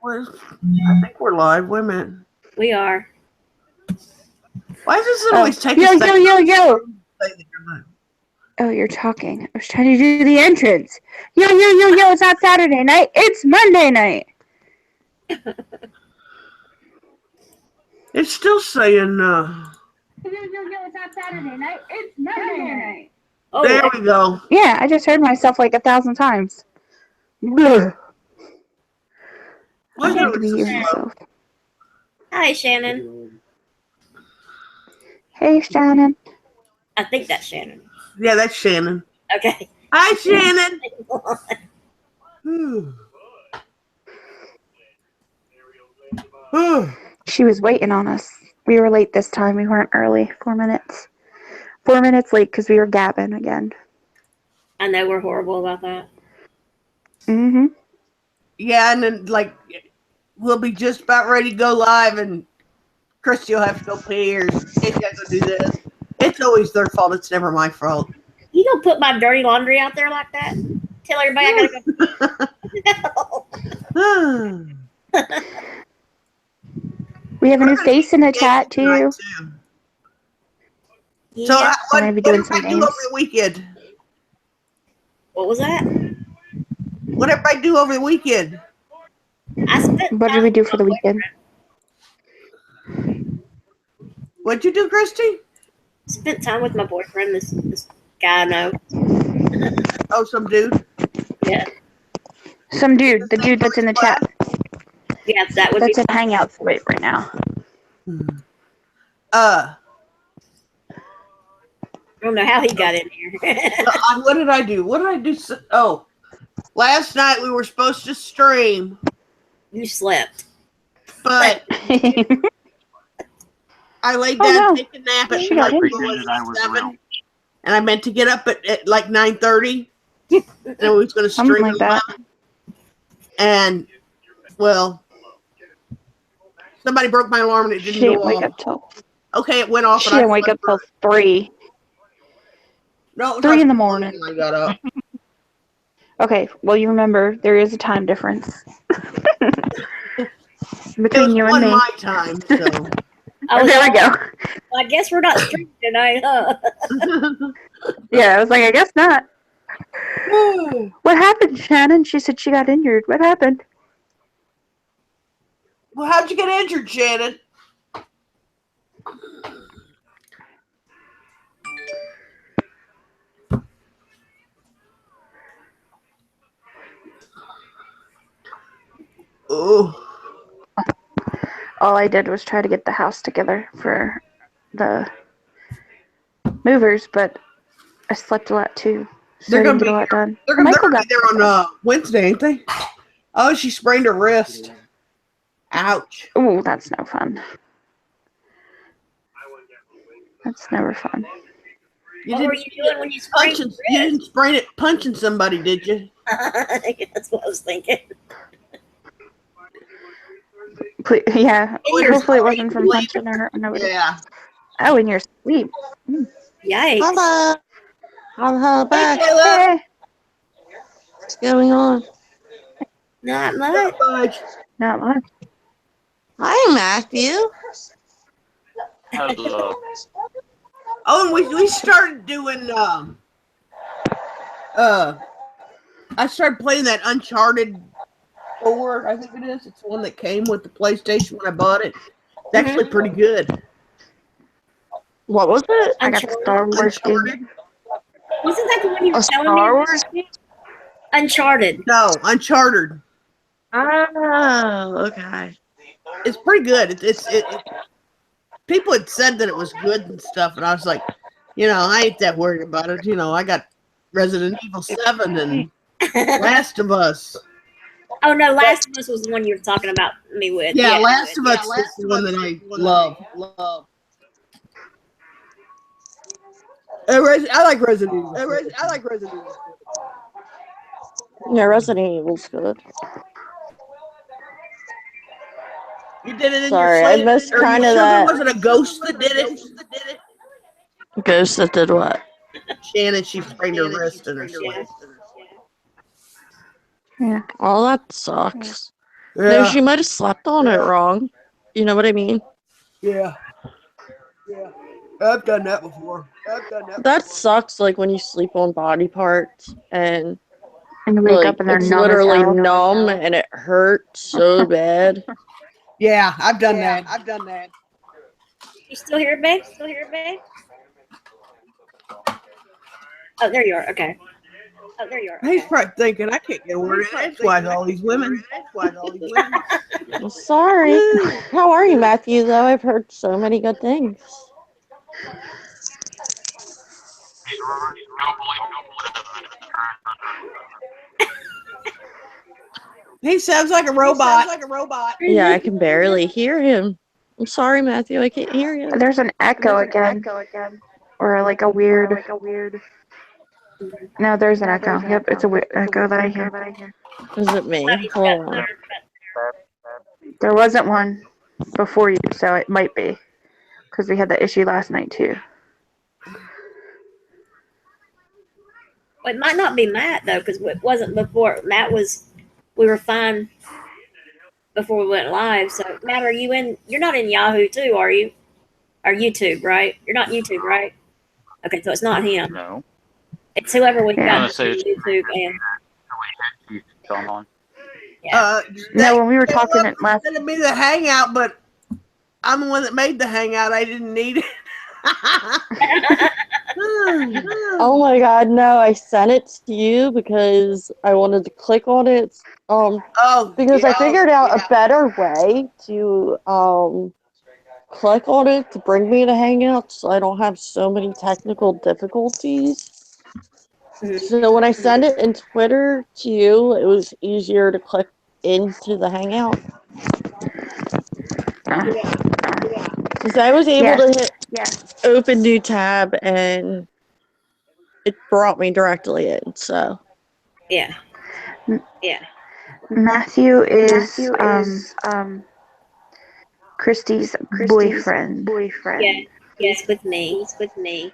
I think we're live. Wait a minute. We are. Why does it always take yo, a second? Yo. Oh, you're talking. I was trying to do the entrance. Yo. It's not Saturday night. It's Monday night. It's still saying, Yo, it's not Saturday night. It's Monday night. Oh, there we go. Yeah, I just heard myself like 1,000 times. I need to be hearing myself. Hi, Shannon. Hey, Shannon. I think that's Shannon. Yeah, that's Shannon. Okay. Hi, Shannon. She was waiting on us. We were late this time. We weren't early. 4 minutes. 4 minutes late because we were gabbing again. I know we're horrible about that. Mm-hmm. Yeah, and then, we'll be just about ready to go live, and Christy will have to go pee, or Katie has to do this. It's always their fault. It's never my fault. You don't put my dirty laundry out there like that? Tell everybody I gotta go. We have a new face in the chat, too. Yeah. So, what I'm gonna be did doing some everybody do games. over the weekend? What was that? What did everybody do over the weekend? What did we do for the weekend? What'd you do, Christy? Spent time with my boyfriend, this guy I know. Oh, some dude? Yeah. Some dude. The dude that's in the chat. Yeah, that would That's be in Hangouts right now. I don't know how he got in here. What did I do? Oh, last night we were supposed to stream. You slept. But I laid down to take a nap at 7, and I meant to get up at like 9:30, and I was going to stream Something like at 11. that. And, well, somebody broke my alarm and it didn't go wake off. up till. Okay, it went off. She didn't wake up till 3. No, it was 3 in the morning. when I got up. Okay, well, you remember, there is a time difference. Between you and me. my time, so. Oh, there we go. Well, I guess we're not streaming tonight, huh? Yeah, I was like, I guess not. What happened, Shannon? She said she got injured. What happened? Well, how'd you get injured, Shannon? Oh. All I did was try to get the house together for the movers, but I slept a lot too. So I didn't get a lot done. They're going to be there on Wednesday, ain't they? Oh, she sprained her wrist. Ouch. Ooh, that's no fun. That's never fun. What were you doing when you sprained your wrist? You didn't sprain it punching somebody, did you? That's what I was thinking. Yeah, hopefully it wasn't from punching or hurting nobody. Yeah. Oh, in your sleep. Yikes. Hello, back. Hey. What's going on? Not much. Not much. Hi, Matthew. Hello. Oh, and we started doing I started playing that Uncharted 4, I think it is. It's the one that came with the PlayStation when I bought it. It's actually pretty good. What was it? I got the Star Wars game. Wasn't that the one you were telling me? Star Wars game? Uncharted. No, Uncharted. Oh, okay. It's pretty good. It people had said that it was good and stuff, and I was like, I ain't that worried about it. I got Resident Evil 7 and Last of Us. Oh no, Last of Us was the one you were talking about me with. Yeah, Last of Us is the one that I love. I like Resident Evil. Yeah, Resident Evil's good. You did it in Sorry, your sleep? I missed kind of that. that. Was it a ghost that did it? Ghost that did what? Shannon, she sprained her wrist in her sleep. Yeah. Oh, that sucks. No, she might have slept on it wrong. You know what I mean? Yeah. I've done that before. That sucks, like when you sleep on body parts and And you wake like up and they're it's numb as literally hell. numb and it hurts so bad. Yeah, I've done that. You still here, babe? Oh, there you are. Okay. He's probably thinking, I can't get a word in edgewise all these women. I'm sorry. How are you, Matthew, though? I've heard so many good things. He sounds like a robot. Yeah, I can barely hear him. I'm sorry, Matthew, I can't hear you. There's an echo again. Or like a weird. No, there's an echo. Yep, it's a weird echo that I hear. Is it me? Hold on. There wasn't one before you, so it might be. Because we had that issue last night, too. Well, it might not be Matt though, because it wasn't before. Matt was. We were fine before we went live. So, Matt, are you in? You're not in Yahoo too, are you? Or YouTube, right? You're not YouTube, right? Okay, so it's not him. No. It's whoever we Yeah. got just on YouTube and. No, when we were talking it last. It'd be the hangout, but I'm the one that made the hangout. I didn't need it. Oh my god, no, I sent it to you because I wanted to click on it. Because I figured out a better way to click on it to bring me to Hangout so I don't have so many technical difficulties. So when I send it in Twitter to you, it was easier to click into the Hangout. Because I was able to hit open new tab and it brought me directly in, so. Yeah. Matthew is Christy's boyfriend. Yeah. He's with me.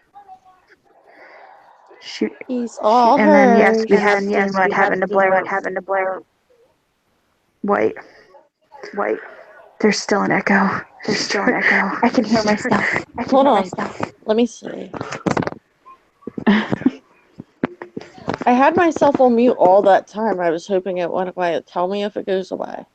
Shoot. He's all And then yes, hers. we have seen what happened to Blair. Wait. There's still an echo. I can hear myself. Hold on. Let me see. I had myself on mute all that time. I was hoping it went away. Tell me if it goes away.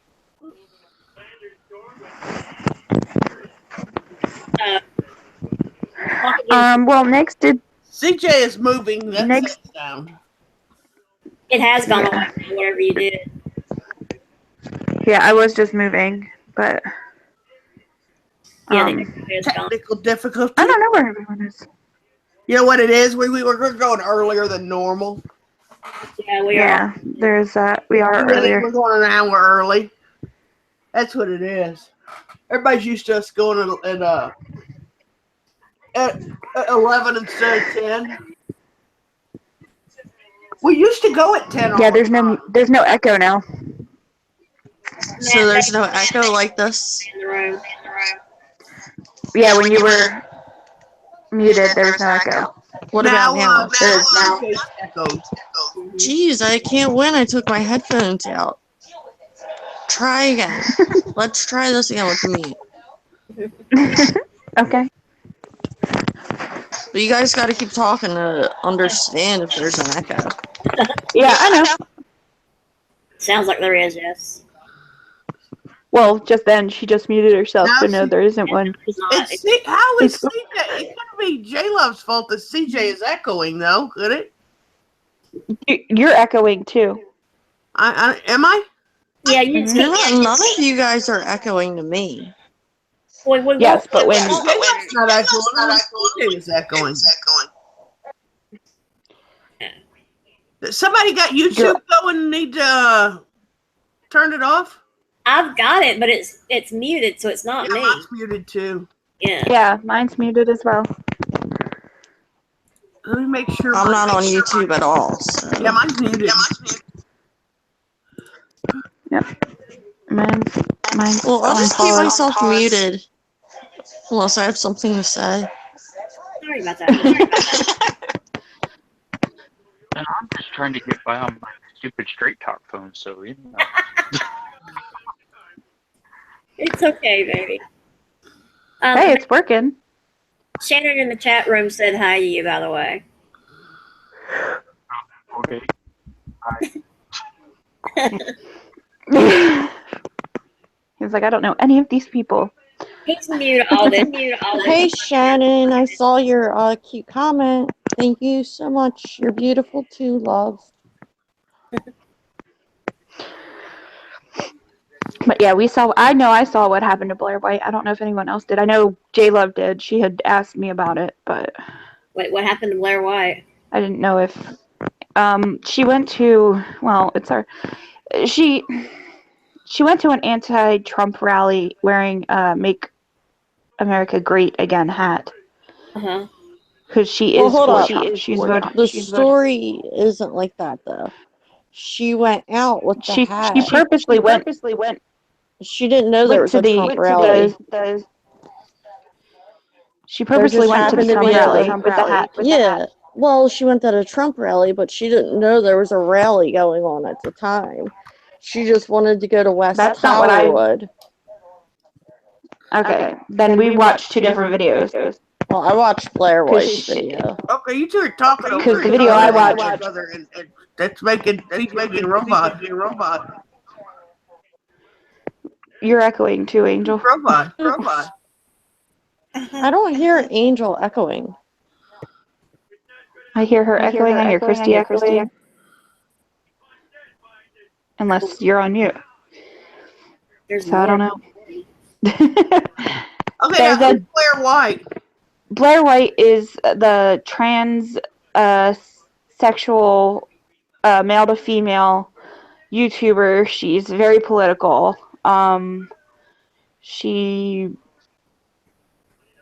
Well, next did CJ is moving. That's Next- the sound. It has gone away, whatever you did. Yeah, I was just moving, but Yeah, the echo is gone. Technical difficulty. I don't know where everyone is. You know what it is? We were going earlier than normal. Yeah, we are. Yeah, there's we are earlier. We're going an hour early. That's what it is. Everybody's used to us going at 11 instead of 10. We used to go at 10. Yeah, there's no echo now. So there's no echo like this? In the room. Yeah, when you were muted, there was no echo. What about now? There is now. Echoes. Jeez, I can't win. I took my headphones out. Try again. Let's try this again with the mute. Okay. But you guys got to keep talking to understand if there's an echo. Yeah, I know. Sounds like there is, yes. Well, just then she just muted herself, so no, there isn't one. It's not. How is CJ? It couldn't be J Love's fault that CJ is echoing, though, could it? You're echoing too. Am I? Yeah, you None of you guys are echoing to me. Yes, but when J Love's not echoing. CJ is echoing. Somebody got YouTube going and need to turn it off? I've got it, but it's muted, so it's not me. Mine's muted too. Yeah. mine's muted as well. Let me make sure. I'm not on YouTube at all. So. Yeah, mine's muted. Yep. Mine's Well, I'll just keep pause. myself muted. Unless I have something to say. Sorry about that. And I'm just trying to get by on my stupid straight talk phone, so you know. It's okay, baby. Hey, it's working. Shannon in the chat room said hi to you, by the way. Okay. He's like, I don't know any of these people. He's new to all this. Hey, Shannon, I saw your cute comment. Thank you so much. You're beautiful too, love. But yeah, I saw what happened to Blair White. I don't know if anyone else did. I know J Love did. She had asked me about it, but Wait, what happened to Blair White? I didn't know if she went to she went to an anti-Trump rally wearing a Make America Great Again hat. Uh-huh. Because she's The story isn't like that though. She went out with the hat. She purposely went. She didn't know there was a Trump rally. She purposely went to the Trump rally with the hat. Yeah. Well, she went to a Trump rally, but she didn't know there was a rally going on at the time. She just wanted to go to West Hollywood. Okay, then we watched two different videos. Well, I watched Blair White's video. Okay, you two are talking because the video I watched, and that's making a robot. You're echoing too, Angel. Robot. I don't hear Angel echoing. I hear her echoing. I hear Christy echoing. Unless you're on mute. I don't know. Okay, now who's Blair White? Blair White is the trans sexual male to female YouTuber. She's very political. She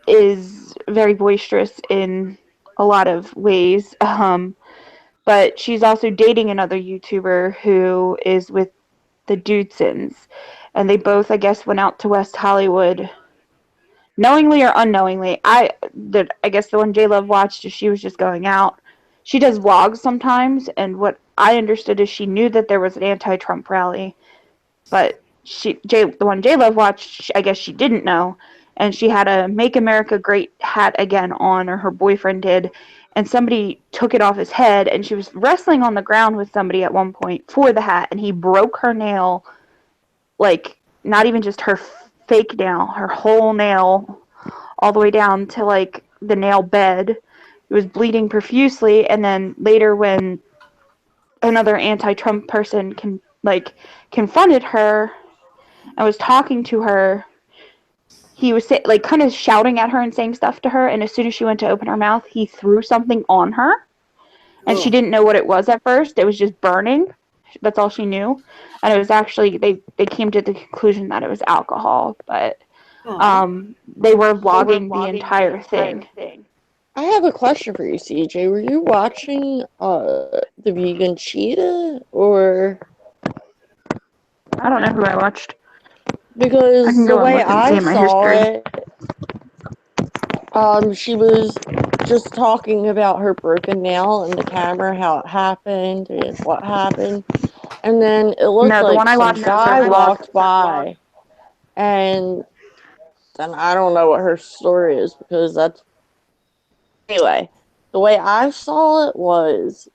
is very boisterous in a lot of ways. But she's also dating another YouTuber who is with the Dudesons. And they both, I guess, went out to West Hollywood knowingly or unknowingly. I guess the one J Love watched, she was just going out. She does vlogs sometimes, and what I understood is she knew that there was an anti-Trump rally, but the one J Love watched, I guess she didn't know, and she had a Make America Great hat again on, or her boyfriend did, and somebody took it off his head, and she was wrestling on the ground with somebody at one point for the hat, and he broke her nail, like, not even just her fake nail, her whole nail, all the way down to, like, the nail bed. It was bleeding profusely, and then later when another anti-Trump person confronted her and was talking to her, he was kind of shouting at her and saying stuff to her, and as soon as she went to open her mouth, he threw something on her, and she didn't know what it was at first. It was just burning. That's all she knew, and it was actually they came to the conclusion that it was alcohol, but they were vlogging the entire thing. I have a question for you, CJ. Were you watching the vegan cheetah, or I don't know who I watched. Because the way I saw it, she was just talking about her broken nail and the camera, how it happened and what happened, and then it looked like some guy walked by, and then I don't know what her story is because that's anyway. The way I saw it was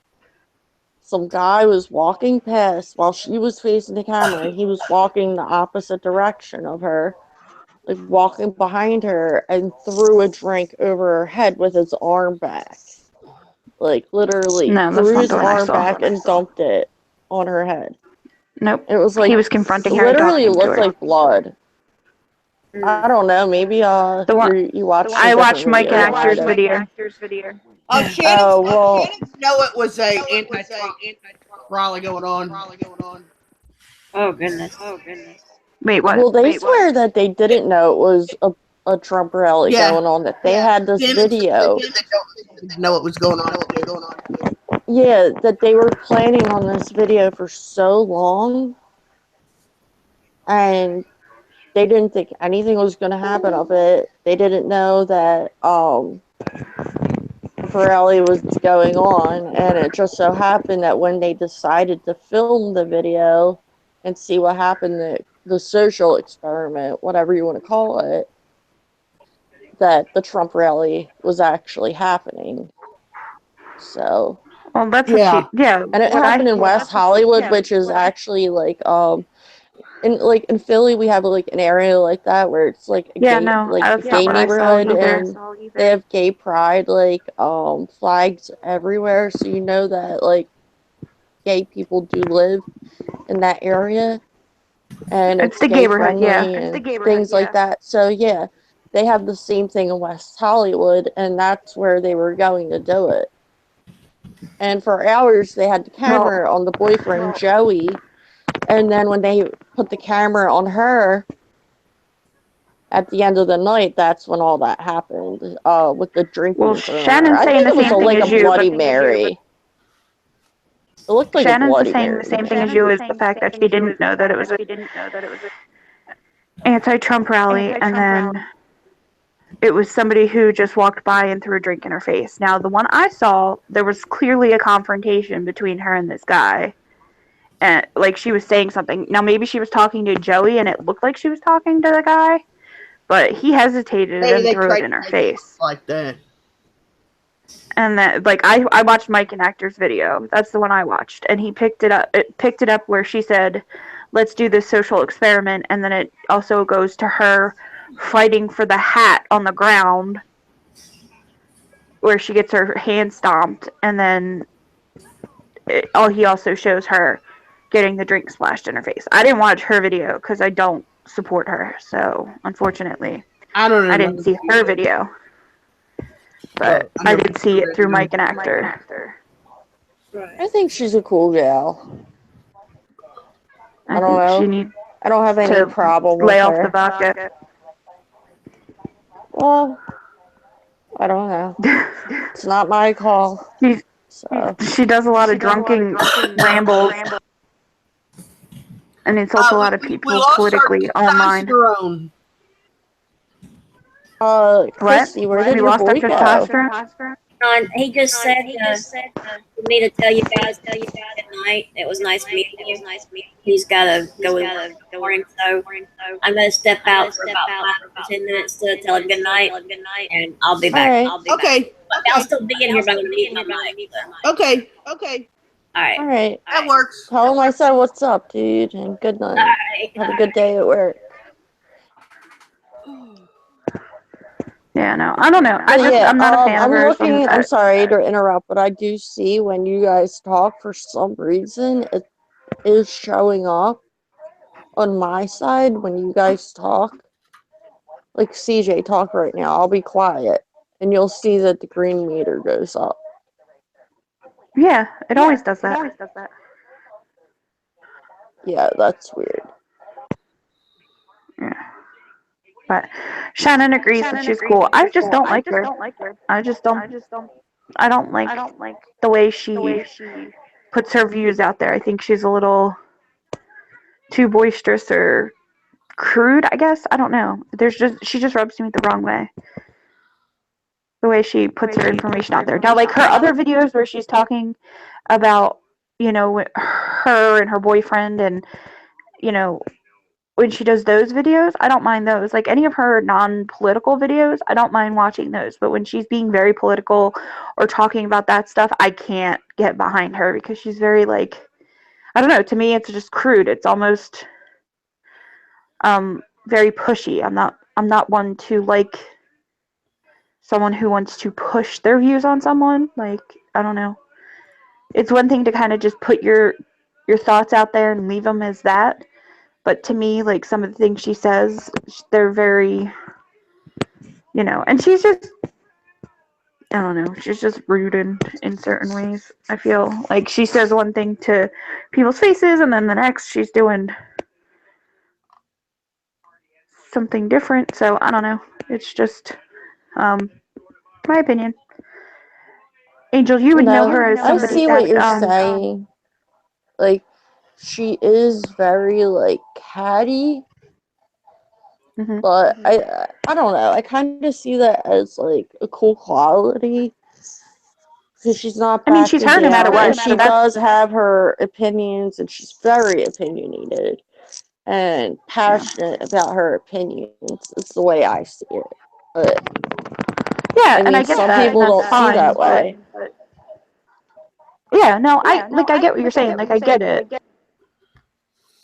some guy was walking past while she was facing the camera, and he was walking the opposite direction of her, like walking behind her, and threw a drink over her head with his arm back. Like, literally threw his arm back and dumped it on her head. Nope. It was like, he was confronting her. Literally looked like blood. I don't know, maybe you watched I watched Mike and Actor's video. Shannon know it was a anti-Trump rally going on. Oh goodness. Wait, what? Well, they swear that they didn't know it was a Trump rally going on, that they had this video. Didn't know what was going on. Yeah, that they were planning on this video for so long, and they didn't think anything was going to happen of it. They didn't know that the rally was going on, and it just so happened that when they decided to film the video and see what happened, the social experiment experiment, whatever you want to call it, that the Trump rally was actually happening. So, Well, that's Yeah. what she, yeah. and it what happened I, in West Hollywood, which is actually like in Philly we have like an area like that where it's like a yeah, gay no, like a that's not gay what I saw neighborhood, either. and they have gay pride like flags everywhere, so you know that like gay people do live in that area, and It's it's the gay neighborhood, friendly yeah. and things like that. So yeah, they have the same thing in West Hollywood, and that's where they were going to do it. And for hours they had the camera on the boyfriend Joey, and then when they put the camera on her at the end of the night, that's when all that happened. With the drink Well, being thrown on her. Shannon's I saying think the it was same thing like as a you, Bloody but Mary. It looked like a Shannon's Bloody saying Mary. the same thing as you is the fact that she didn't know that it was an anti-Trump rally, and then it was somebody who just walked by and threw a drink in her face. Now, the one I saw, there was clearly a confrontation between her and this guy. And, like, she was saying something. Now, maybe she was talking to Joey, and it looked like she was talking to the guy, but he hesitated Maybe and they threw it tried in to her make it face. look like that. And that, like, I watched Mike and Actor's video. That's the one I watched. And he picked it up where she said, let's do this social experiment. And then it also goes to her fighting for the hat on the ground where she gets her hand stomped. And then he also shows her getting the drink splashed in her face. I didn't watch her video because I don't support her. So, unfortunately, I don't know. I didn't see her video. But I did see it through Mike and Actor. Right. I think she's a cool gal. I don't think know. she needs I don't have any to problem with lay off her. the vodka. Well, I don't know. It's not my call. So She does a lot of drunken rambles and insults a lot of We people lost politically our online. testosterone. Christy, where did We your lost our boy go? testosterone? He just said for me to tell you guys good night. It was nice meeting you. He's got to go in the morning, so I'm going to step out for about 5 or 10 minutes to tell him good night, and I'll be back. All right. Okay. But I'll still be in here, but I'm going to eat my mic. Okay. All right. All right. That works. Tell him I said what's up, dude, and good night. All right. Have a good day at work. Yeah, no, I don't know. I'm not a fan I'm of hers. looking. I'm sorry to interrupt, but I do see when you guys talk, for some reason, it is showing up on my side when you guys talk. Like CJ, talk right now. I'll be quiet, and you'll see that the green meter goes up. Yeah, it always does that. Yeah, that's weird. Yeah. But Shannon agrees that she's cool. I just don't like her. I don't like the way she puts her views out there. I think she's a little too boisterous or crude, I guess. I don't know. She just rubs me the wrong way. The way she puts her information out there. Now, like her other videos where she's talking about, her and her boyfriend, and, when she does those videos, I don't mind those. Like any of her non-political videos, I don't mind watching those. But when she's being very political or talking about that stuff, I can't get behind her because she's very, like, I don't know, to me it's just crude. It's almost very pushy. I'm not one to like someone who wants to push their views on someone. Like, I don't know. It's one thing to kind of just put your thoughts out there and leave them as that. But to me, like, some of the things she says, they're very, and she's just, I don't know, she's just rude in certain ways. I feel like she says one thing to people's faces, and then the next she's doing something different. So, I don't know. It's just my opinion. Angel, you would know her as I somebody see that, what you're saying. Like, she is very, like, catty. Mm-hmm. But I don't know. I kind of see that as, like, a cool quality. Because she's not backing she's her no matter down, what. and she does have her opinions, and she's very opinionated. and passionate about her opinions. It's the way I see it. But yeah, I mean, and I get some that. people And don't that's see fine, that way. but yeah, no, I get what you're saying. Like, I get it.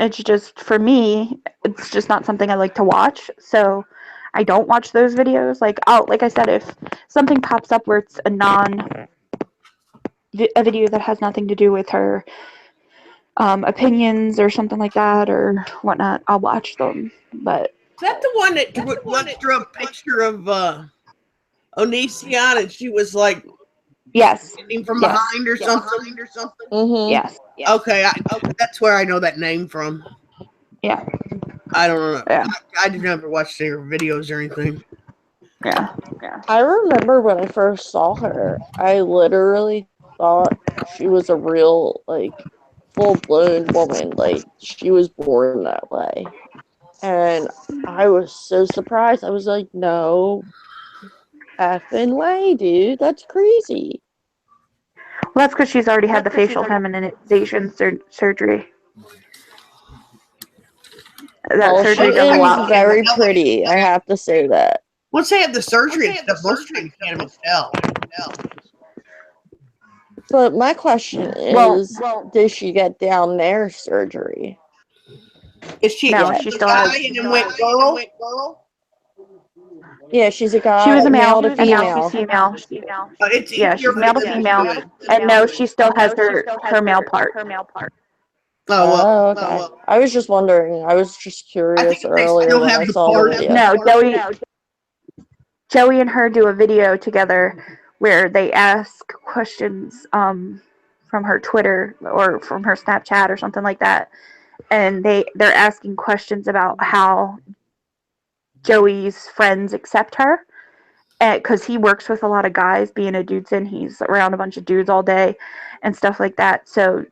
It's just, for me, it's just not something I like to watch. So I don't watch those videos. Like, like I said, if something pops up where it's a video that has nothing to do with her opinions or something like that or whatnot, I'll watch them. But is that the one that went through a picture of Onision and she was like yes, hitting from behind or something? Mm-hmm. yes, Okay, that's where I know that name from. yeah, I don't know. yeah, I did never watch their videos or anything. yeah. I remember when I first saw her, I literally thought she was a real, like, full-blown woman. Like, she was born that way. And I was so surprised. I was like, no effing way, dude. That's crazy. Well, that's because she's already had the facial feminization surgery. That Well, she surgery does a is lot. very pretty. I have to say that. Once they have the surgery and stuff, most people can't even tell. But my question is, did she get down there surgery? Is she? No, is she a still guy has. and then went girl? Yeah, she's a She guy, was a male, male to and now she's female. female. It's Yeah, easier she's for male to them female, do it. and no, she still has her male part. Oh well. Oh, okay. I was just wondering. I was just I think curious if they earlier still when have I the saw the part. video. No, Joey and her do a video together where they ask questions from her Twitter or from her Snapchat or something like that, and they're asking questions about how Joey's friends accept her, because he works with a lot of guys, being a dudeson. He's around a bunch of dudes all day and stuff like that. So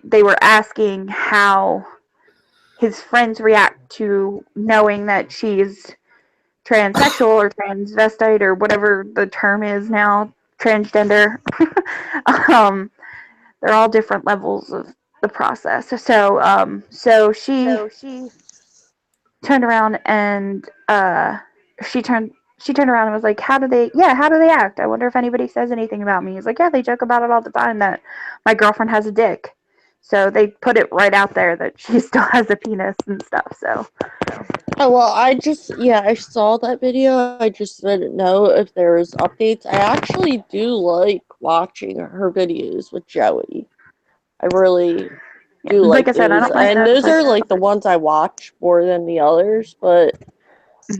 they were asking how his friends react to knowing that she's transsexual or transvestite or whatever the term is now, transgender. They're all different levels of the process. So she turned around and she turned around and was like, how do they act? I wonder if anybody says anything about me. He's like, yeah, they joke about it all the time that my girlfriend has a dick. So they put it right out there that she still has a penis and stuff. So Oh, well, I saw that video. I just didn't know if there was updates. I actually do like watching her videos with Joey. I really do like like I said, I those. don't mind And those. those are like the ones I watch more than the others, but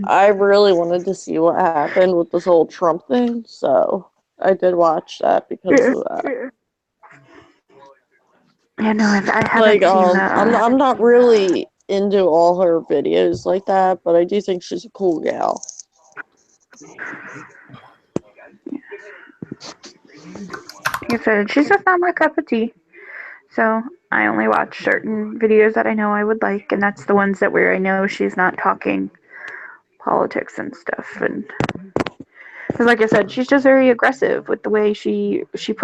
I really wanted to see what happened with this whole Trump thing, so I did watch that because of that. Yeah, no, I haven't Like, seen that. I'm not really into all her videos like that, but I do think she's a cool gal. Like I said, she's just not my cup of tea. So I only watch certain videos that I know I would like, and that's the ones where I know she's not talking politics and stuff. And because, like I said, she's just very aggressive with the way she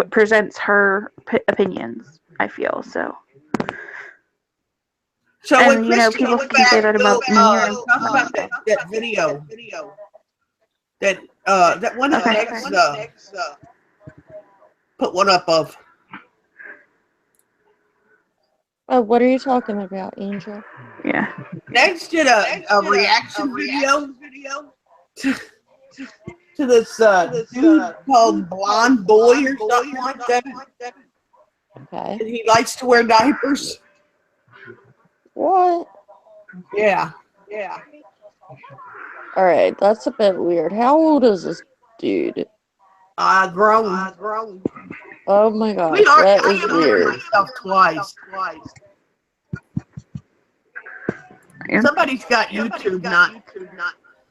presents her opinions. I feel so. So And when Christy people gets can say back, that we'll about me. talk about that video. That one of Meg's put one up of. What are you talking about, Angel? Yeah. Next did a reaction video to this dude called Blonde Boy or something like that. Okay. And he likes to wear diapers. What? Yeah. Alright, that's a bit weird. How old is this dude? Grown. Oh my gosh, that is weird. Myself twice. Yeah. Somebody's got YouTube, not.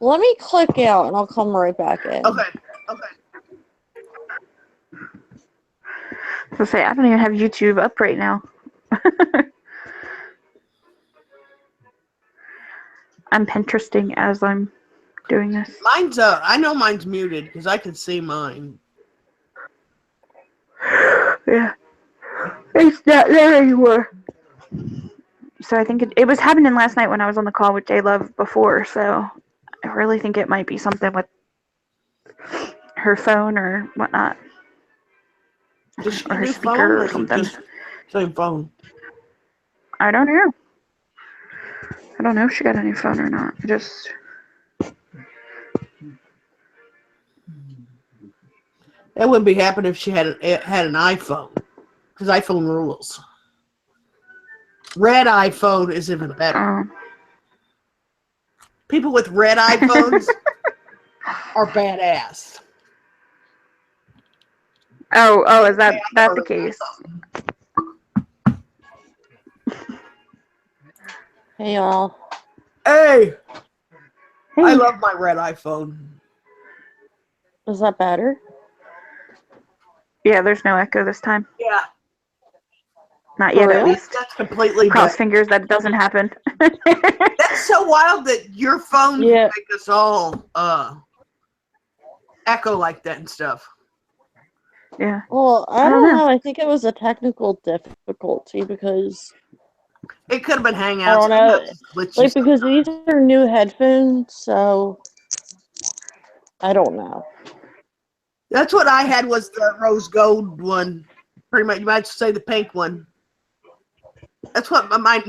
Let me click out and I'll come right back in. Okay. So say I don't even have YouTube up right now. I'm Pinteresting as I'm doing this. Mine's I know mine's muted because I can see mine. Yeah. It's not there anymore. So I think it was happening last night when I was on the call with J Love before. So I really think it might be something with her phone or whatnot. Does she Or have a her new speaker phone, or or is it something. just same phone? I don't know. I don't know if she got a new phone or not. Just That wouldn't be happening if she had an iPhone, because iPhone rules. Red iPhone is even better. People with red iPhones are badass. Oh, is that the case? Hey, y'all. Hey! I love my red iPhone. Is that better? Yeah, there's no echo this time. Yeah. Not yet, at real? least. That's completely Cross better. fingers that it doesn't happen. That's so wild that your phone can make us all echo like that and stuff. Yeah. Well, I don't know. I think it was a technical difficulty because it could have been Hangouts. I don't know. Like, because these are new headphones, so I don't know. That's what I had, was the rose gold one. Pretty much, you might say the pink one. That's what my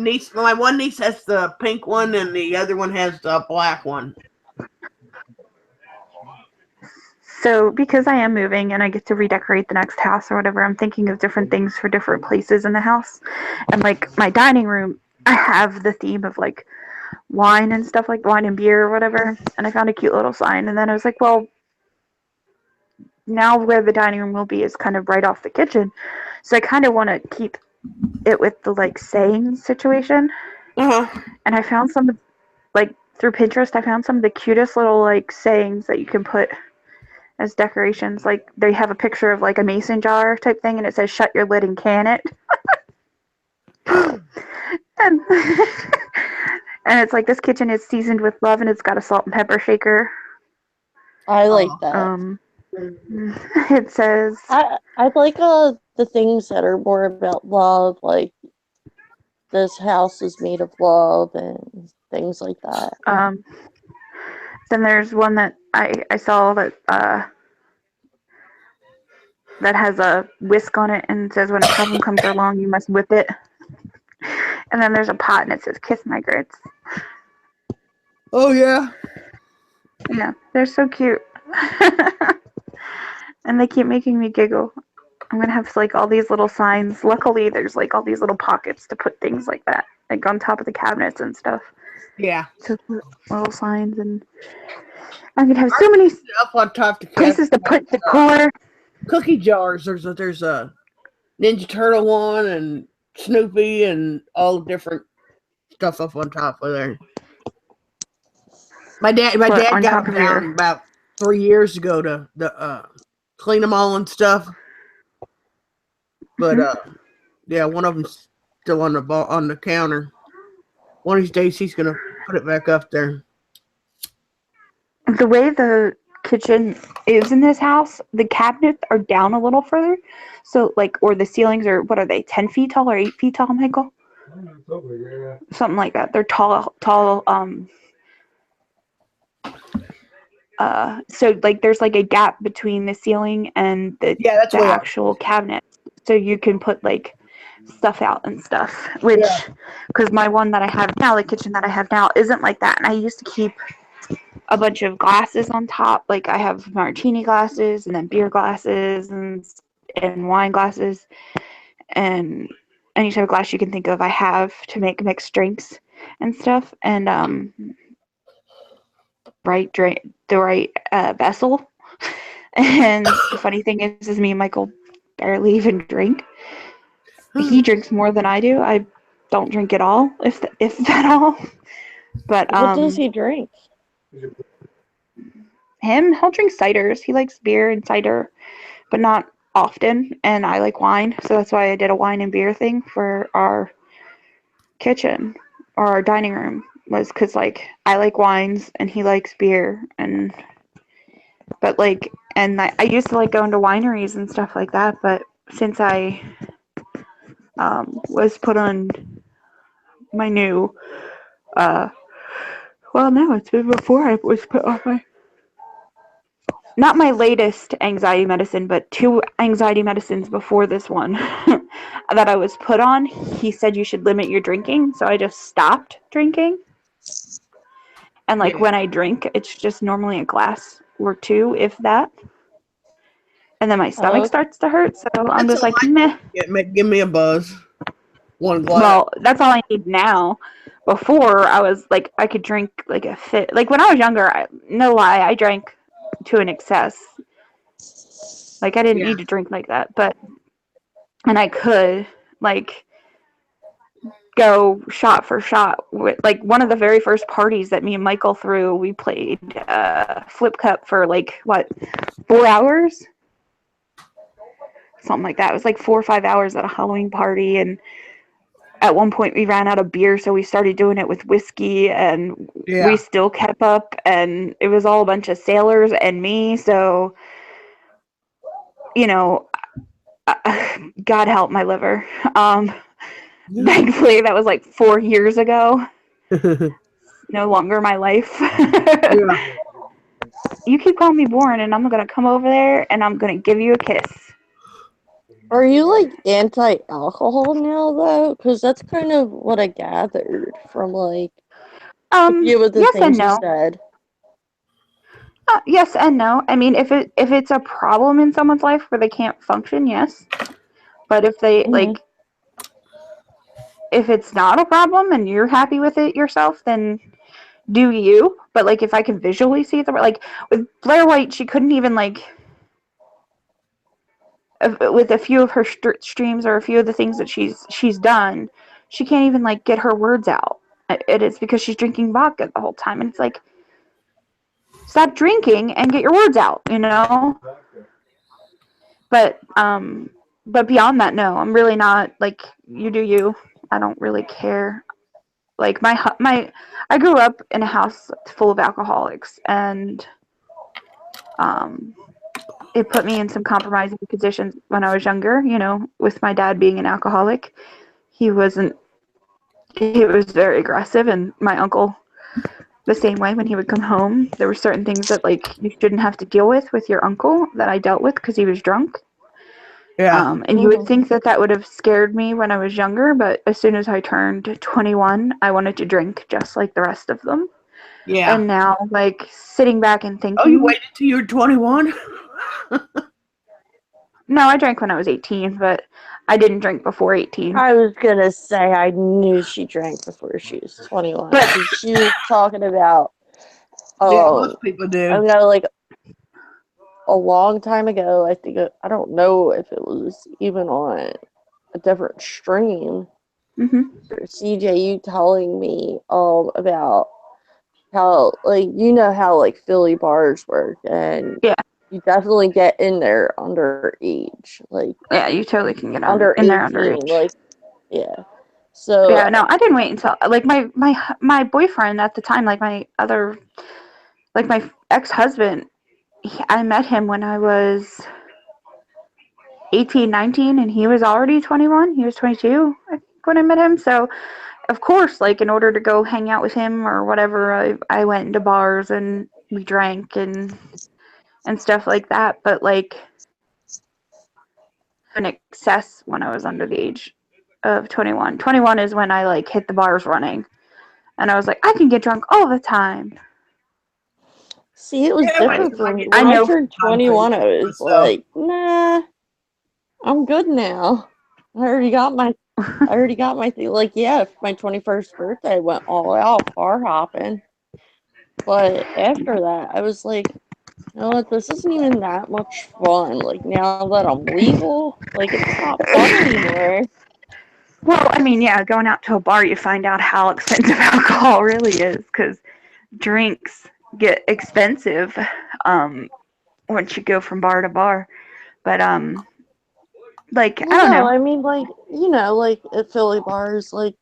one niece has, the pink one, and the other one has the black one. So, because I am moving and I get to redecorate the next house or whatever, I'm thinking of different things for different places in the house. And like my dining room, I have the theme of like wine and stuff, like wine and beer or whatever. And I found a cute little sign. And then I was like, well, now where the dining room will be is kind of right off the kitchen. So I kind of want to keep it with the like saying situation. Uh-huh. And I found some, like through Pinterest, I found some of the cutest little like sayings that you can put as decorations. Like they have a picture of like a mason jar type thing, and it says "Shut your lid and can it." and, and it's like, this kitchen is seasoned with love, and it's got a salt and pepper shaker. I like that. It says I like the things that are more about love, like this house is made of love and things like that. Then there's one that I saw that that has a whisk on it and says, "When a problem comes along, you must whip it." And then there's a pot and it says, "Kiss my grits." Oh yeah. Yeah, they're so cute. And they keep making me giggle. I'm gonna have like all these little signs. Luckily, there's like all these little pockets to put things like that, like on top of the cabinets and stuff. Yeah. So little signs, and I'm gonna have so many up on top of places to put decor. Cookie jars. There's a Ninja Turtle one and Snoopy and all different stuff up on top of there. My dad got them down about 3 years ago to clean them all and stuff. But yeah, one of them's still on the counter. One of these days he's gonna put it back up there. The way the kitchen is in this house, the cabinets are down a little further. So like, or the ceilings are, what are they, 10 feet tall or 8 feet tall, Michael? Something like that. They're tall. So like there's like a gap between the ceiling and the actual cabinet, so you can put like stuff out and stuff, which because my one that I have now, the kitchen that I have now, isn't like that. And I used to keep a bunch of glasses on top. Like I have martini glasses and then beer glasses and wine glasses, and any type of glass you can think of I have to make mixed drinks and stuff. And the right vessel. And the funny thing is me and Michael barely even drink. He drinks more than I do. I don't drink at all, if at all. But what does he drink? He'll drink ciders. He likes beer and cider, but not often. And I like wine, so that's why I did a wine and beer thing for our kitchen or our dining room. Was because like I like wines and he likes beer, and I used to like going to wineries and stuff like that, but since I was put on my new, well, no, it's been before I was put on my, not my latest anxiety medicine, but 2 anxiety medicines before this one that I was put on. He said you should limit your drinking, so I just stopped drinking. And like when I drink, it's just normally a glass or 2, if that. And then my stomach starts to hurt, so I'm just like, meh. Give me a buzz. 1 glass. Well, that's all I need now. Before, I was like, I could drink like a fit. Like when I was younger, no lie, I drank to an excess. Like I didn't need to drink like that, and I could like go shot for shot. Like one of the very first parties that me and Michael threw, we played Flip Cup for like 4 hours, something like that. It was like 4 or 5 hours at a Halloween party, and at one point we ran out of beer, so we started doing it with whiskey, and we still kept up, and it was all a bunch of sailors and me, so you know, God help my liver. Thankfully that was like 4 years ago. No longer my life. You keep calling me boring, and I'm gonna come over there and I'm gonna give you a kiss. Are you like anti-alcohol now though? Because that's kind of what I gathered from like a few of the yes things and no. you said. Yes and no. I mean, if it's a problem in someone's life where they can't function, yes. But if they like, if it's not a problem and you're happy with it yourself, then do you. But like, if I can visually see the like with Blair White, she couldn't even like with a few of her streams or a few of the things that she's done, she can't even like get her words out. It is because she's drinking vodka the whole time, and it's like, stop drinking and get your words out, you know. But beyond that, no, I'm really not like, you do you. I don't really care. Like I grew up in a house full of alcoholics, and it put me in some compromising positions when I was younger, you know, with my dad being an alcoholic. He was very aggressive, and my uncle the same way. When he would come home, there were certain things that like you shouldn't have to deal with your uncle that I dealt with because he was drunk. And you would think that would have scared me when I was younger, but as soon as I turned 21, I wanted to drink just like the rest of them. Yeah. And now, like, sitting back and thinking... Oh, you waited till you were 21? No, I drank when I was 18, but I didn't drink before 18. I was gonna say, I knew she drank before she was 21. But she was talking about... most people do. I know, like, a long time ago, I think, I don't know if it was even on a different stream, CJ, you telling me about how, like, you know how, like, Philly bars work, and you definitely get in there underage, like, yeah, you totally can get under in 18, there underage. like, yeah. So yeah, no, I didn't wait until like my boyfriend at the time, like my ex-husband. I met him when I was 18, 19, and he was already 21. He was 22, I think, when I met him. So, of course, like, in order to go hang out with him or whatever, I went into bars and we drank and stuff like that. But, like, an excess when I was under the age of 21. 21 is when I, like, hit the bars running. And I was like, I can get drunk all the time. See, it was different for me. When I turned 21, I was like, nah, I'm good now. I already got my thing. Like, yeah, my 21st birthday, I went all out bar hopping. But after that, I was like, you know what, this isn't even that much fun. Like, now that I'm legal, like, it's not fun anymore. Well, I mean, yeah, going out to a bar, you find out how expensive alcohol really is, because drinks get expensive once you go from bar to bar. But like, I don't know. I mean, like, you know, like at Philly bars, like,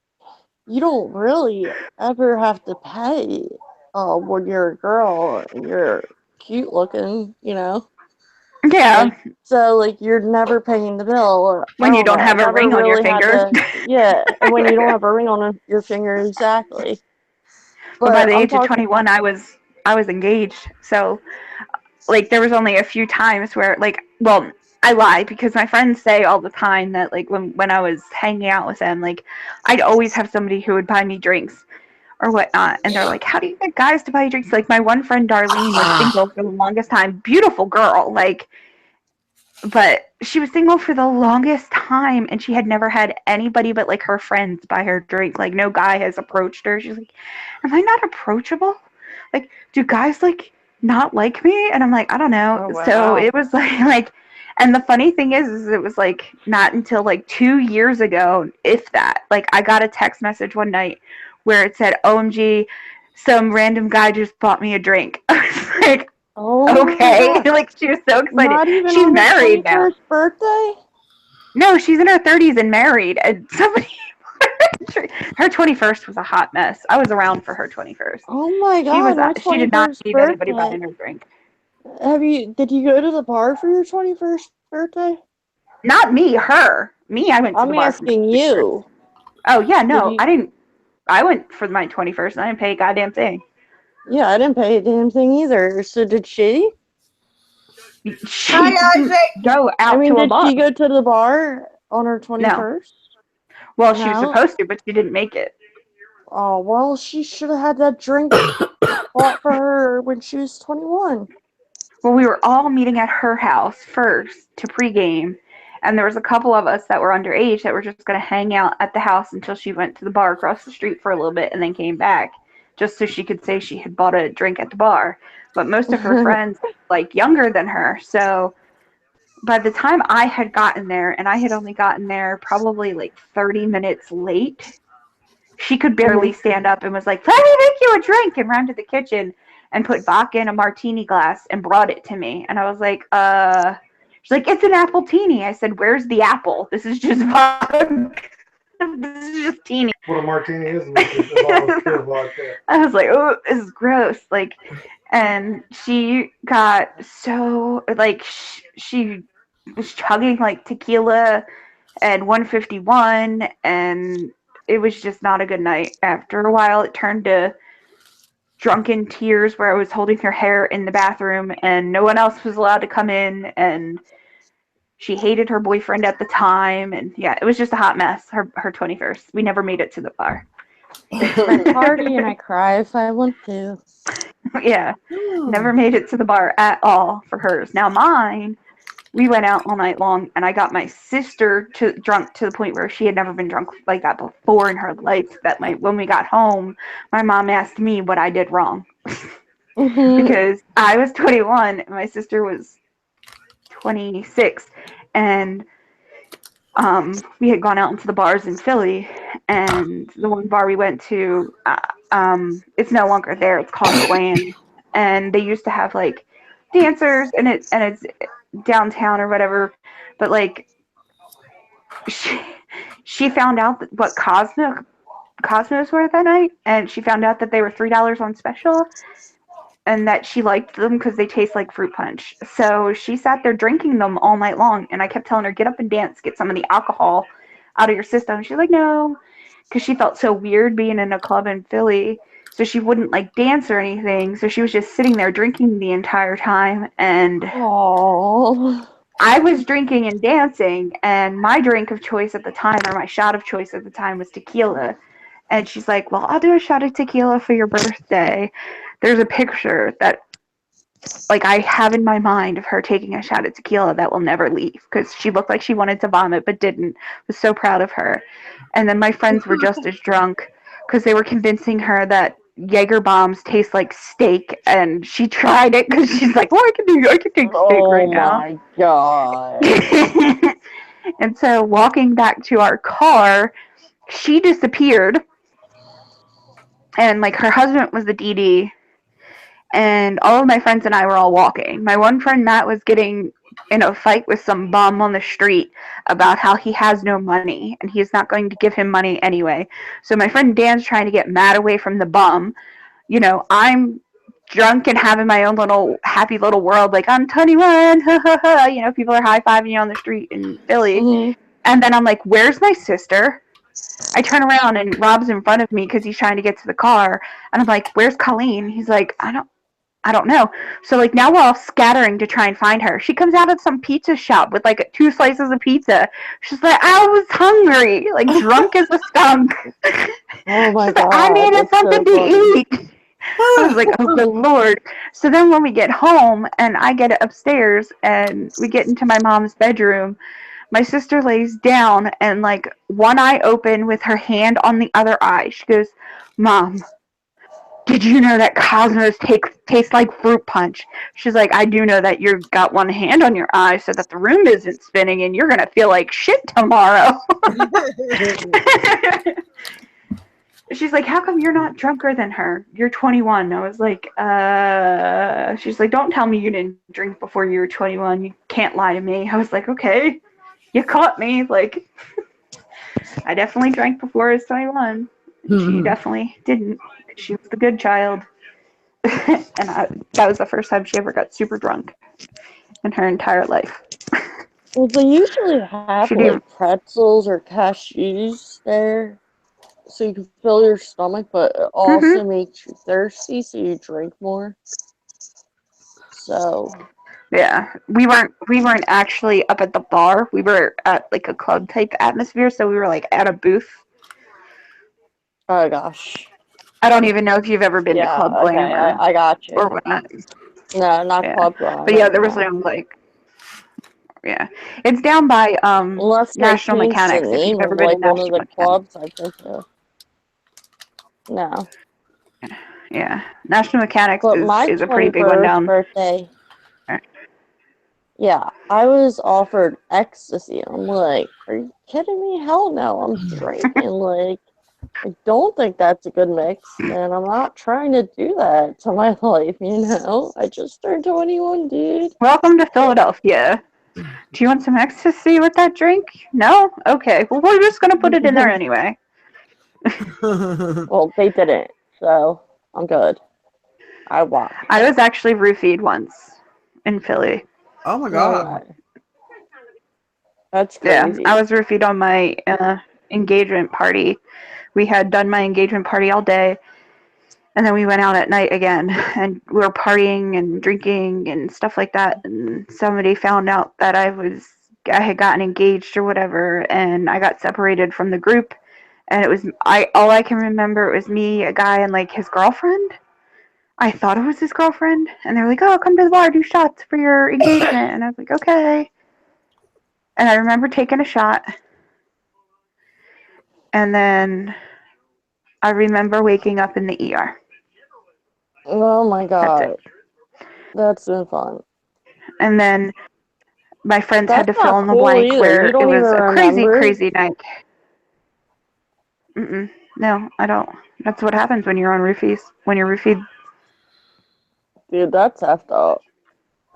you don't really ever have to pay when you're a girl and you're cute looking, you know. Yeah. Like, so, like, you're never paying the bill. When you don't I have a never ring on your really had finger. yeah, and when you don't have a ring on your finger, exactly. But by the I'm age of talking. 21, I was engaged. So, like, there was only a few times where, like, well, I lie because my friends say all the time that, like, when I was hanging out with them, like, I'd always have somebody who would buy me drinks or whatnot. And they're like, how do you get guys to buy you drinks? Like, my one friend, Darlene, was single for the longest time. Beautiful girl. Like, but she was single for the longest time, and she had never had anybody but, like, her friends buy her drink. Like, no guy has approached her. She's like, am I not approachable? Like, do guys, like, not like me? And I'm like, I don't know. Oh, wow. So it was like, and the funny thing is it was, like, not until, like, 2 years ago, if that, like, I got a text message one night where it said, OMG, some random guy just bought me a drink. I was like, Oh, okay. Like, she was so excited. not even She's on her married now. 21st birthday? No, she's in her 30s and married. And somebody, her 21st was a hot mess. I was around for her 21st. Oh my god, my She did not 21st need anybody birthday. buying her drink. Did you go to the bar for your 21st birthday? Not me, her. Me, I went to I'm the bar. asking you. Oh, yeah, no, you- I didn't. I went for my 21st and I didn't pay a goddamn thing. Yeah, I didn't pay a damn thing either. So did she? She didn't go out to a Did bar. she go to the bar on her 21st? Well, she was No. supposed to, but she didn't make it. Oh, well, she should have had that drink bought for her when she was 21. Well, we were all meeting at her house first to pregame, and there was a couple of us that were underage that were just going to hang out at the house until she went to the bar across the street for a little bit and then came back, just so she could say she had bought a drink at the bar. But most of her friends, like, younger than her, so by the time I had gotten there, and I had only gotten there probably like 30 minutes late, she could barely stand up and was like, let me make you a drink, and ran to the kitchen and put vodka in a martini glass and brought it to me. And I was like, she's like, it's an apple teeny. I said, where's the apple? This is just vodka. This is just teeny. What a martini is all pure vodka. I was like, oh, this is gross. Like, and she got so, like, she was chugging, like, tequila and 151, and it was just not a good night. After a while, it turned to drunken tears where I was holding her hair in the bathroom, and no one else was allowed to come in, and she hated her boyfriend at the time, and yeah, it was just a hot mess, her 21st. We never made it to the bar. I party and I cry if I want to. Yeah, never made it to the bar at all for hers. Now mine, we went out all night long, and I got my sister drunk to the point where she had never been drunk like that before in her life. That when we got home, my mom asked me what I did wrong. Because I was 21 and my sister was 26, and we had gone out into the bars in Philly, and the one bar we went to, it's no longer there. It's called Glam, and they used to have, like, dancers, and it's downtown or whatever, but, like, she found out what Cosmos were that night, and she found out that they were $3 on special, and that she liked them because they taste like fruit punch. So she sat there drinking them all night long, and I kept telling her, get up and dance, get some of the alcohol out of your system. She's like, no, because she felt so weird being in a club in Philly, so she wouldn't, like, dance or anything. So she was just sitting there drinking the entire time, and I was drinking and dancing, and my drink of choice at the time, or my shot of choice at the time, was tequila. And she's like, well, I'll do a shot of tequila for your birthday. There's a picture that, like, I have in my mind of her taking a shot of tequila that will never leave, because she looked like she wanted to vomit but didn't. I was so proud of her. And then my friends were just as drunk because they were convincing her that Jaeger bombs taste like steak, and she tried it because she's like, oh, I can take steak right now. Oh my god. And so walking back to our car, she disappeared, and, like, her husband was the DD, and all of my friends and I were all walking. My one friend, Matt, was getting in a fight with some bum on the street about how he has no money, and he's not going to give him money anyway. So my friend Dan's trying to get Matt away from the bum. You know, I'm drunk and having my own little happy little world, like I'm 21, ha ha ha. You know, people are high-fiving you on the street in Philly. Mm-hmm. And then I'm like, where's my sister? I turn around and Rob's in front of me because he's trying to get to the car. And I'm like, where's Colleen? He's like, I don't know. So like now we're all scattering to try and find her. She comes out of some pizza shop with like 2 slices of pizza. She's like, I was hungry, like drunk as a skunk. Oh my She's god. like, I needed something so to eat. I was like, oh good Lord. So then when we get home and I get upstairs and we get into my mom's bedroom, my sister lays down and like one eye open with her hand on the other eye. She goes, Mom, did you know that Cosmos tastes like fruit punch? She's like, I do know that you've got one hand on your eye so that the room isn't spinning and you're going to feel like shit tomorrow. She's like, how come you're not drunker than her? You're 21. I was like, she's like, don't tell me you didn't drink before you were 21. You can't lie to me. I was like, okay, you caught me. Like, I definitely drank before I was 21. She definitely didn't. She was the good child. And that was the first time she ever got super drunk in her entire life. Well, they usually have like pretzels or cashews there, so you can fill your stomach, but it also makes you thirsty, so you drink more. So yeah, we weren't actually up at the bar. We were at like a club type atmosphere, so we were like at a booth. Oh gosh. I don't even know if you've ever been to Club Glam I got you. or whatnot. No, not Club Glam. But yeah, there was like, yeah, it's down by National Mechanics. If you've ever been to one of the clubs I've been to. No. Yeah, National Mechanics but is a pretty big one down. Birthday. Yeah, I was offered ecstasy. I'm like, are you kidding me? Hell no, I'm drinking. Like, I don't think that's a good mix, and I'm not trying to do that to my life, you know? I just turned 21, dude. Welcome to Philadelphia. Do you want some ecstasy with that drink? No? Okay, well, we're just going to put it in there anyway. Well, they didn't, so I'm good. I watched. I was actually roofied once in Philly. Oh my god. That's crazy. Yeah, I was roofied on my engagement party. We had done my engagement party all day, and then we went out at night again, and we were partying and drinking and stuff like that, and somebody found out that I had gotten engaged or whatever, and I got separated from the group, and it was all I can remember, it was me, a guy, and like his girlfriend. I thought it was his girlfriend, and they were like, oh, come to the bar, do shots for your engagement, and I was like, okay. And I remember taking a shot, and then I remember waking up in the ER. Oh my god. That's been fun. And then my friends had to fill in the blank where it was a crazy night. No, I don't. That's what happens when you're on roofies. When you're roofied. Dude, that's effed up.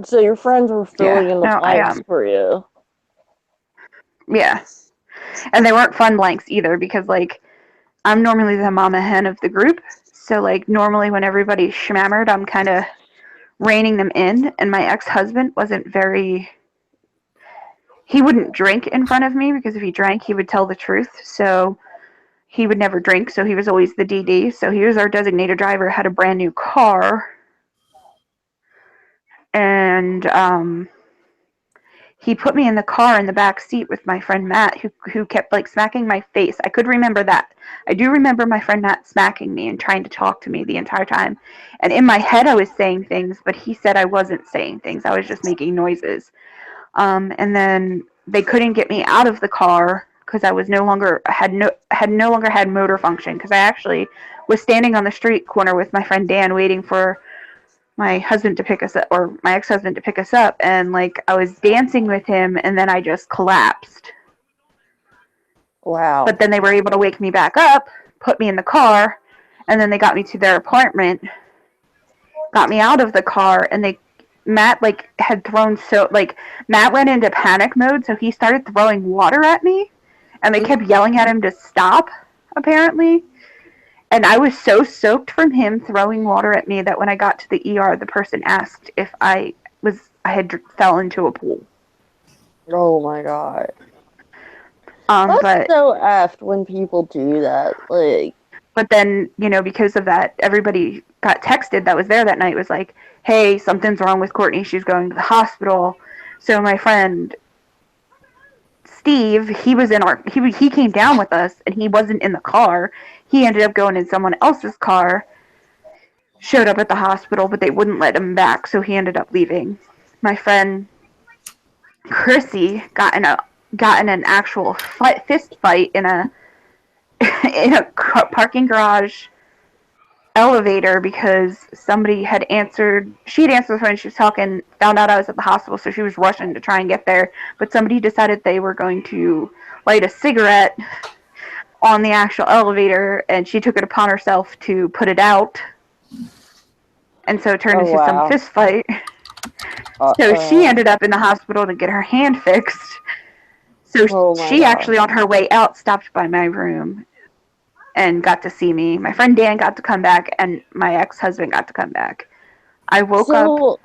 So your friends were filling in the blanks for you. Yeah. And they weren't fun blanks either because, like, I'm normally the mama hen of the group. So, like, normally when everybody's schmammered, I'm kind of reining them in. And my ex-husband wasn't very... He wouldn't drink in front of me because if he drank, he would tell the truth. So he would never drink. So he was always the DD. So he was our designated driver, had a brand new car. And he put me in the car in the back seat with my friend Matt, who kept like smacking my face. I could remember that. I do remember my friend Matt smacking me and trying to talk to me the entire time. And in my head, I was saying things, but he said I wasn't saying things. I was just making noises. And then they couldn't get me out of the car because I was no longer had motor function. Because I actually was standing on the street corner with my friend Dan, waiting for my husband to pick us up, or my ex-husband to pick us up, and like I was dancing with him, and then I just collapsed. Wow. But then they were able to wake me back up, put me in the car, and then they got me to their apartment, got me out of the car, and Matt went into panic mode, so he started throwing water at me, and they kept yelling at him to stop, apparently. And I was so soaked from him throwing water at me that when I got to the ER, the person asked if I had fell into a pool. Oh my god. But That's so effed when people do that. Like, but then, because of that, everybody got texted that was there that night was like, hey, something's wrong with Courtney. She's going to the hospital. So my friend Steve, he came down with us, and he wasn't in the car. He ended up going in someone else's car, showed up at the hospital, but they wouldn't let him back, so he ended up leaving. My friend Chrissy got in an actual fist fight in a parking garage elevator because somebody had answered. She had answered the phone. She was talking, found out I was at the hospital, so she was rushing to try and get there. But somebody decided they were going to light a cigarette on the actual elevator, and she took it upon herself to put it out. And so it turned into some fist fight. So she ended up in the hospital to get her hand fixed. So she actually, on her way out, stopped by my room and got to see me. My friend Dan got to come back, and my ex-husband got to come back. I woke up.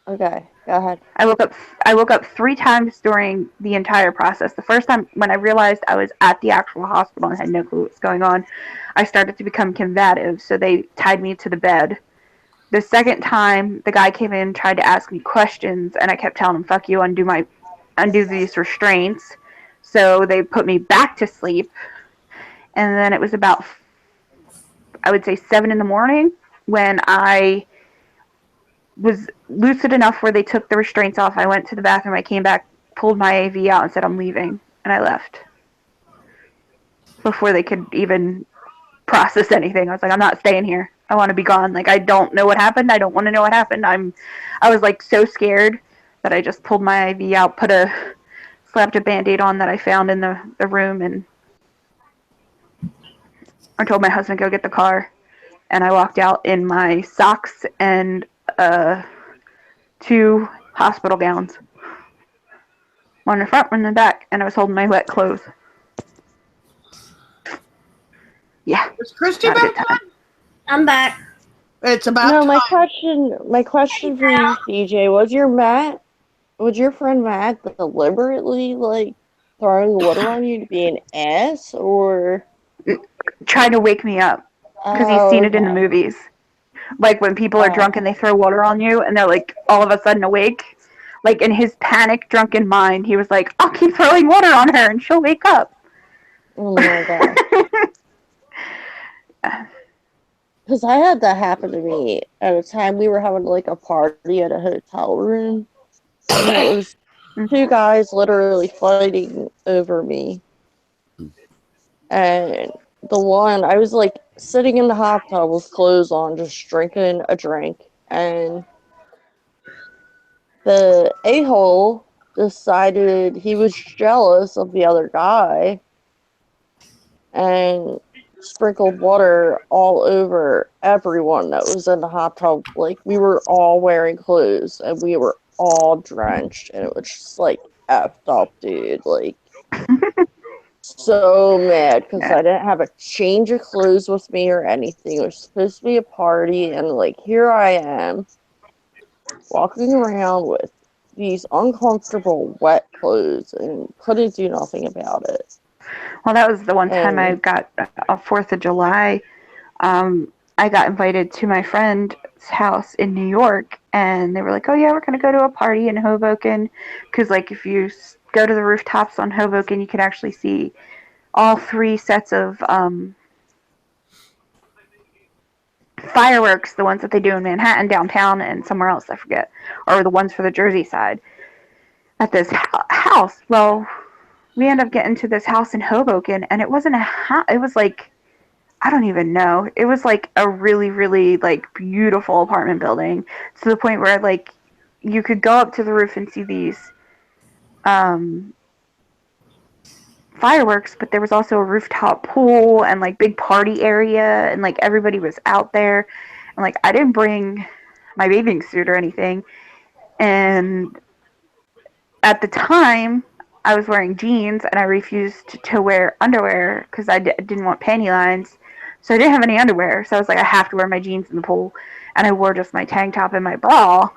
Okay, go ahead. I woke up 3 times during the entire process. The first time, when I realized I was at the actual hospital and had no clue what was going on, I started to become combative, so they tied me to the bed. The second time, the guy came in and tried to ask me questions, and I kept telling him, fuck you, undo these restraints. So they put me back to sleep. And then it was about, I would say, 7 in the morning when I was lucid enough where they took the restraints off. I went to the bathroom, I came back, pulled my AV out and said, I'm leaving. And I left. Before they could even process anything. I was like, I'm not staying here. I want to be gone. Like, I don't know what happened. I don't want to know what happened. I was like so scared that I just pulled my IV out, slapped a Band-Aid on that I found in the room, and I told my husband, go get the car. And I walked out in my socks and 2 hospital gowns. One in the front, one in the back, and I was holding my wet clothes. Yeah. Is Christy back on? I'm back. It's about No, time. my question for you, CJ, was your friend Matt deliberately, like, throwing water on you to be an ass, or trying to wake me up? Because he's seen it in the movies. Like when people are drunk and they throw water on you and they're like all of a sudden awake. Like in his panic, drunken mind, he was like, I'll keep throwing water on her and she'll wake up. Oh my god. Because I had that happen to me at a time we were having like a party at a hotel room. And it was 2 guys literally fighting over me. And the one, I was like sitting in the hot tub with clothes on, just drinking a drink. And the a-hole decided he was jealous of the other guy and sprinkled water all over everyone that was in the hot tub. Like, we were all wearing clothes and we were all drenched, and it was just like effed up, dude. Like, so mad because I didn't have a change of clothes with me or anything. It was supposed to be a party, and like, here I am walking around with these uncomfortable wet clothes and couldn't do nothing about it. Well, that was the one time I got a 4th of July. I got invited to my friend's house in New York, and they were like, oh yeah, we're going to go to a party in Hoboken, because like if you go to the rooftops on Hoboken, you can actually see all 3 sets of fireworks, the ones that they do in Manhattan, downtown, and somewhere else, I forget, or the ones for the Jersey side, at this house. Well, we ended up getting to this house in Hoboken, and it wasn't a house, it was like, I don't even know. It was like a really, really like beautiful apartment building, to the point where like you could go up to the roof and see these fireworks, but there was also a rooftop pool and like big party area, and like everybody was out there, and like I didn't bring my bathing suit or anything, and at the time I was wearing jeans and I refused to wear underwear because I didn't want panty lines. So I didn't have any underwear. So I was like, I have to wear my jeans in the pool. And I wore just my tank top and my bra.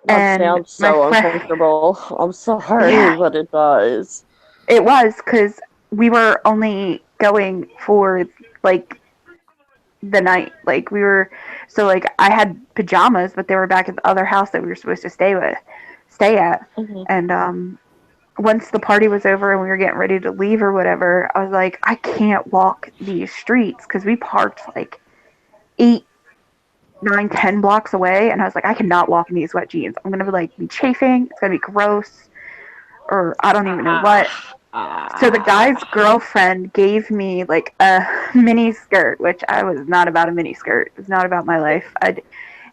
That And sounds my so friend, uncomfortable. I'm sorry, yeah, but it does. it was because we were only going for like the night. Like we were, so like I had pajamas, but they were back at the other house that we were supposed to stay at. Hmm. And once the party was over and we were getting ready to leave or whatever, I was like, I can't walk these streets because we parked like 8, 9, 10 blocks away, and I was like, I cannot walk in these wet jeans. I'm gonna be chafing. It's gonna be gross, or I don't even know what. So the guy's girlfriend gave me like a mini skirt, which I was not about a mini skirt. It was not about my life.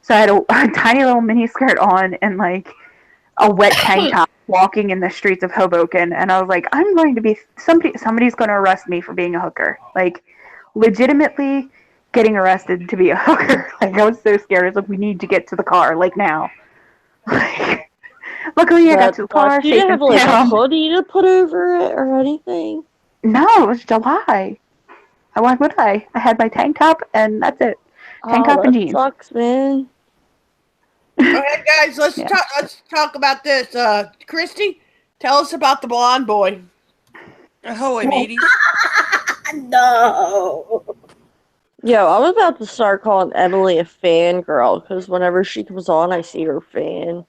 So I had a tiny little mini skirt on and like a wet tank top walking in the streets of Hoboken, and I was like, I'm going to be somebody's going to arrest me for being a hooker. Like legitimately getting arrested to be a hooker. Like I was so scared. I was like, we need to get to the car like now. Like, luckily I got to the car You safe didn't have and like a sound. hoodie to put over it or anything? No, it was July. Why would I? I had my tank top and that's it. Tank Oh, top and that jeans. sucks, man. Okay, guys, let's Yeah. talk. Let's talk about this. Christy, tell us about the blonde boy. Oh, in 80s? No. Yo, I'm about to start calling Emily a fangirl, because whenever she comes on, I see her fan.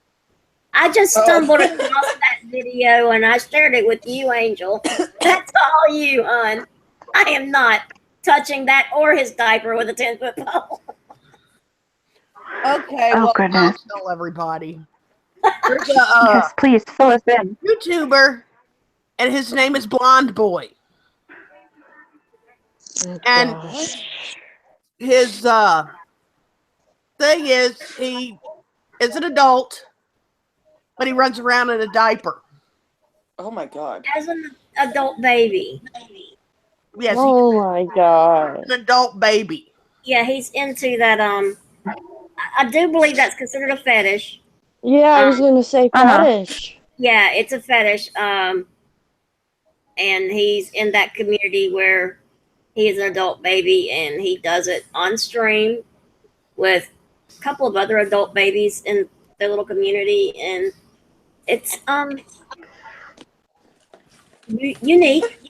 I just stumbled across that video and I shared it with you, Angel. That's all you, hon. I am not touching that or his diaper with a 10-foot pole. Okay, Oh well, goodness. I'll tell everybody. There's Yes, please fill us in. YouTuber, and his name is Blonde Boy. Oh, And gosh. his thing is he is an adult, but he runs around in a diaper. Oh my god. As an adult baby. Yes, Oh my god. he's an adult baby. Yeah, he's into that. I do believe that's considered a fetish. Yeah, I was gonna say fetish. Yeah, it's a fetish. And he's in that community where he is an adult baby and he does it on stream with a couple of other adult babies in their little community, and it's unique.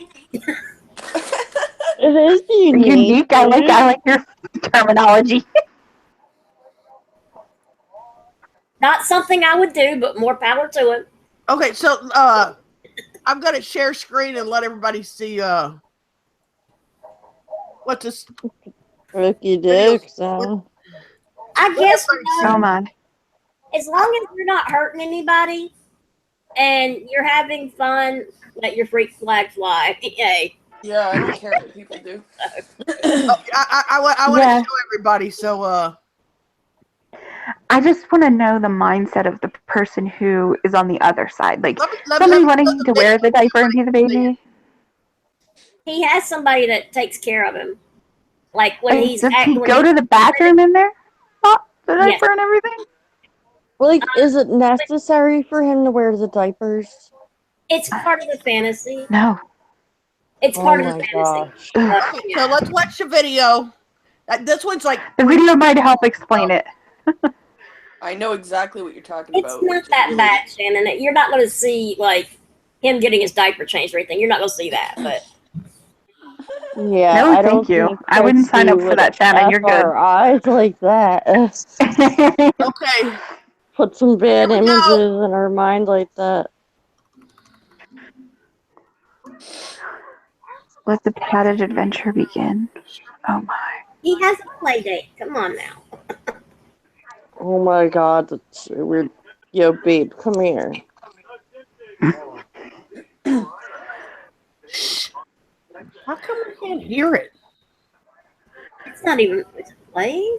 It is unique. Unique. I like your terminology. Not something I would do, but more power to him. Okay, so I'm gonna share screen and let everybody see what this. Rookie dick, so. I guess Oh man. as long as you're not hurting anybody and you're having fun, let your freak flag fly. Yay. Yeah, I don't care what people do. I want to Yeah. show everybody. So I just want to know the mindset of the person who is on the other side. Like let me somebody let wanting to wear the diaper and be the baby. He has somebody that takes care of him. Like when he's Does he go to the bathroom in there? Oh, the diaper and everything? Like, is it necessary for him to wear the diapers? It's part of the fantasy. No. It's part of the fantasy. Gosh. Okay, so let's watch the video. This one's like The video might help explain it. I know exactly what you're talking It's about. not that bad, Shannon. You're not going to see like him getting his diaper changed or anything. You're not going to see that, but Yeah, No, I thank don't you. think I wouldn't sign up Christy for that, Shannon. You're would good. our eyes like that. okay. Put some bad Here we images go. in our mind like that. Let the padded adventure begin. Oh my. he has a play date. Come on now. Oh my god, that's weird. Yo, babe, come here. How come we can't hear it? It's not even it's playing.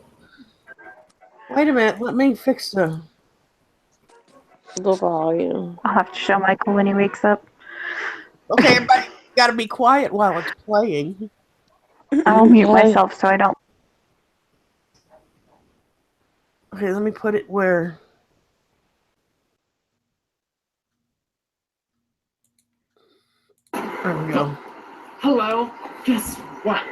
Wait a minute. Let me fix the volume. I'll have to show Michael when he wakes up. Okay, everybody got to be quiet while it's playing. I'll mute myself so I don't. Okay, let me put it where. There we go. Hello, guess what?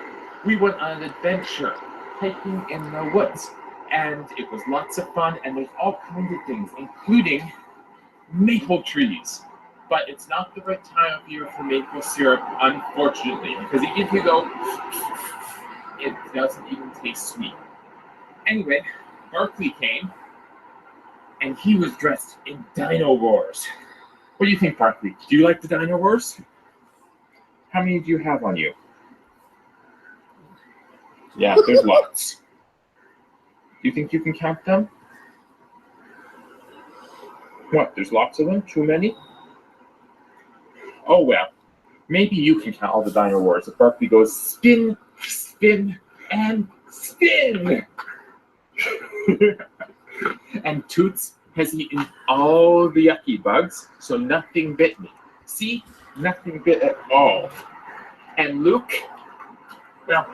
we went on an adventure, hiking in the woods. And it was lots of fun, and there's all kinds of things, including maple trees. But it's not the right time of year for maple syrup, unfortunately, because even if you go, it doesn't even taste sweet. Anyway, Barkley came, and he was dressed in Dino Wars. What do you think, Barkley? Do you like the Dino Wars? How many do you have on you? Yeah, there's lots. Do you think you can count them? What, there's lots of them? Too many? Oh well, maybe you can count all the Dino Wars. If Barkley goes spin, spin, and spin! And Toots has eaten all the yucky bugs, so nothing bit me. See? Nothing bit at all. And Luke, well,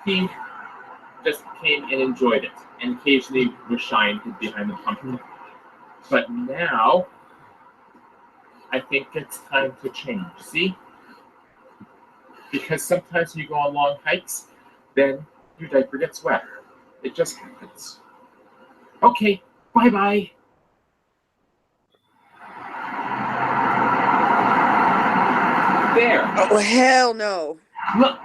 he just came and enjoyed it, and occasionally was shy and hid behind the pumpkin. But now, I think it's time to change, see? Because sometimes when you go on long hikes, then your diaper gets wet. It just happens. Okay, bye-bye. There. Oh, hell no. Look,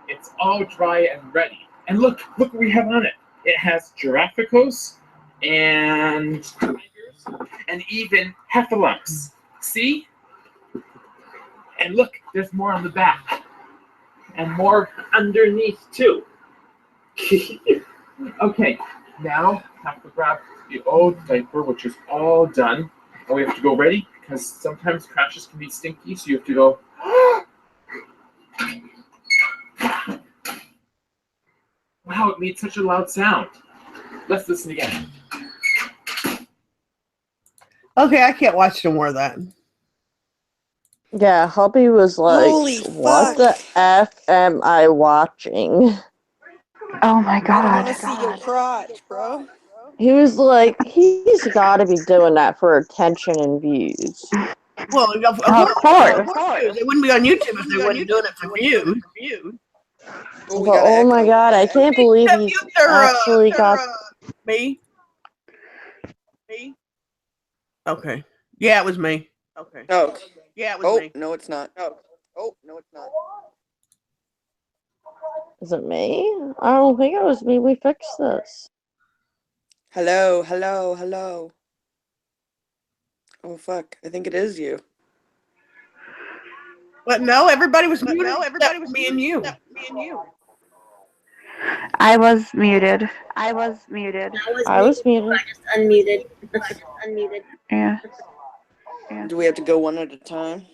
it's all dry and ready. And look what we have on it. It has giraffacos and tigers and even heffalumps. See? And look, there's more on the back. And more underneath, too. Okay, now I have to grab the old diaper, which is all done. And we have to go ready, because sometimes crashes can be stinky, so you have to go... Wow, it made such a loud sound. Let's listen again. Okay, I can't watch no more of that. Yeah, Hubby was like, Holy what fuck. the F am I watching? Oh my I don't god. want to see your crotch, bro. He was like, he's got to be doing that for attention and views. Well, of course. They wouldn't be on YouTube if they wasn't doing it for views. Oh, But oh my god, I can't believe he's actually got... Me? Okay. Yeah, it was me. Okay. Oh. Yeah, it was me. No, it's not. Oh, no, it's not. Is it me? I don't think it was me. We fixed this. Hello, hello, hello. Oh, fuck. I think it is you. But no, everybody was muted. Everybody was me and you. I was muted. I was muted. I was muted. I just unmuted. Yeah. Do we have to go one at a time?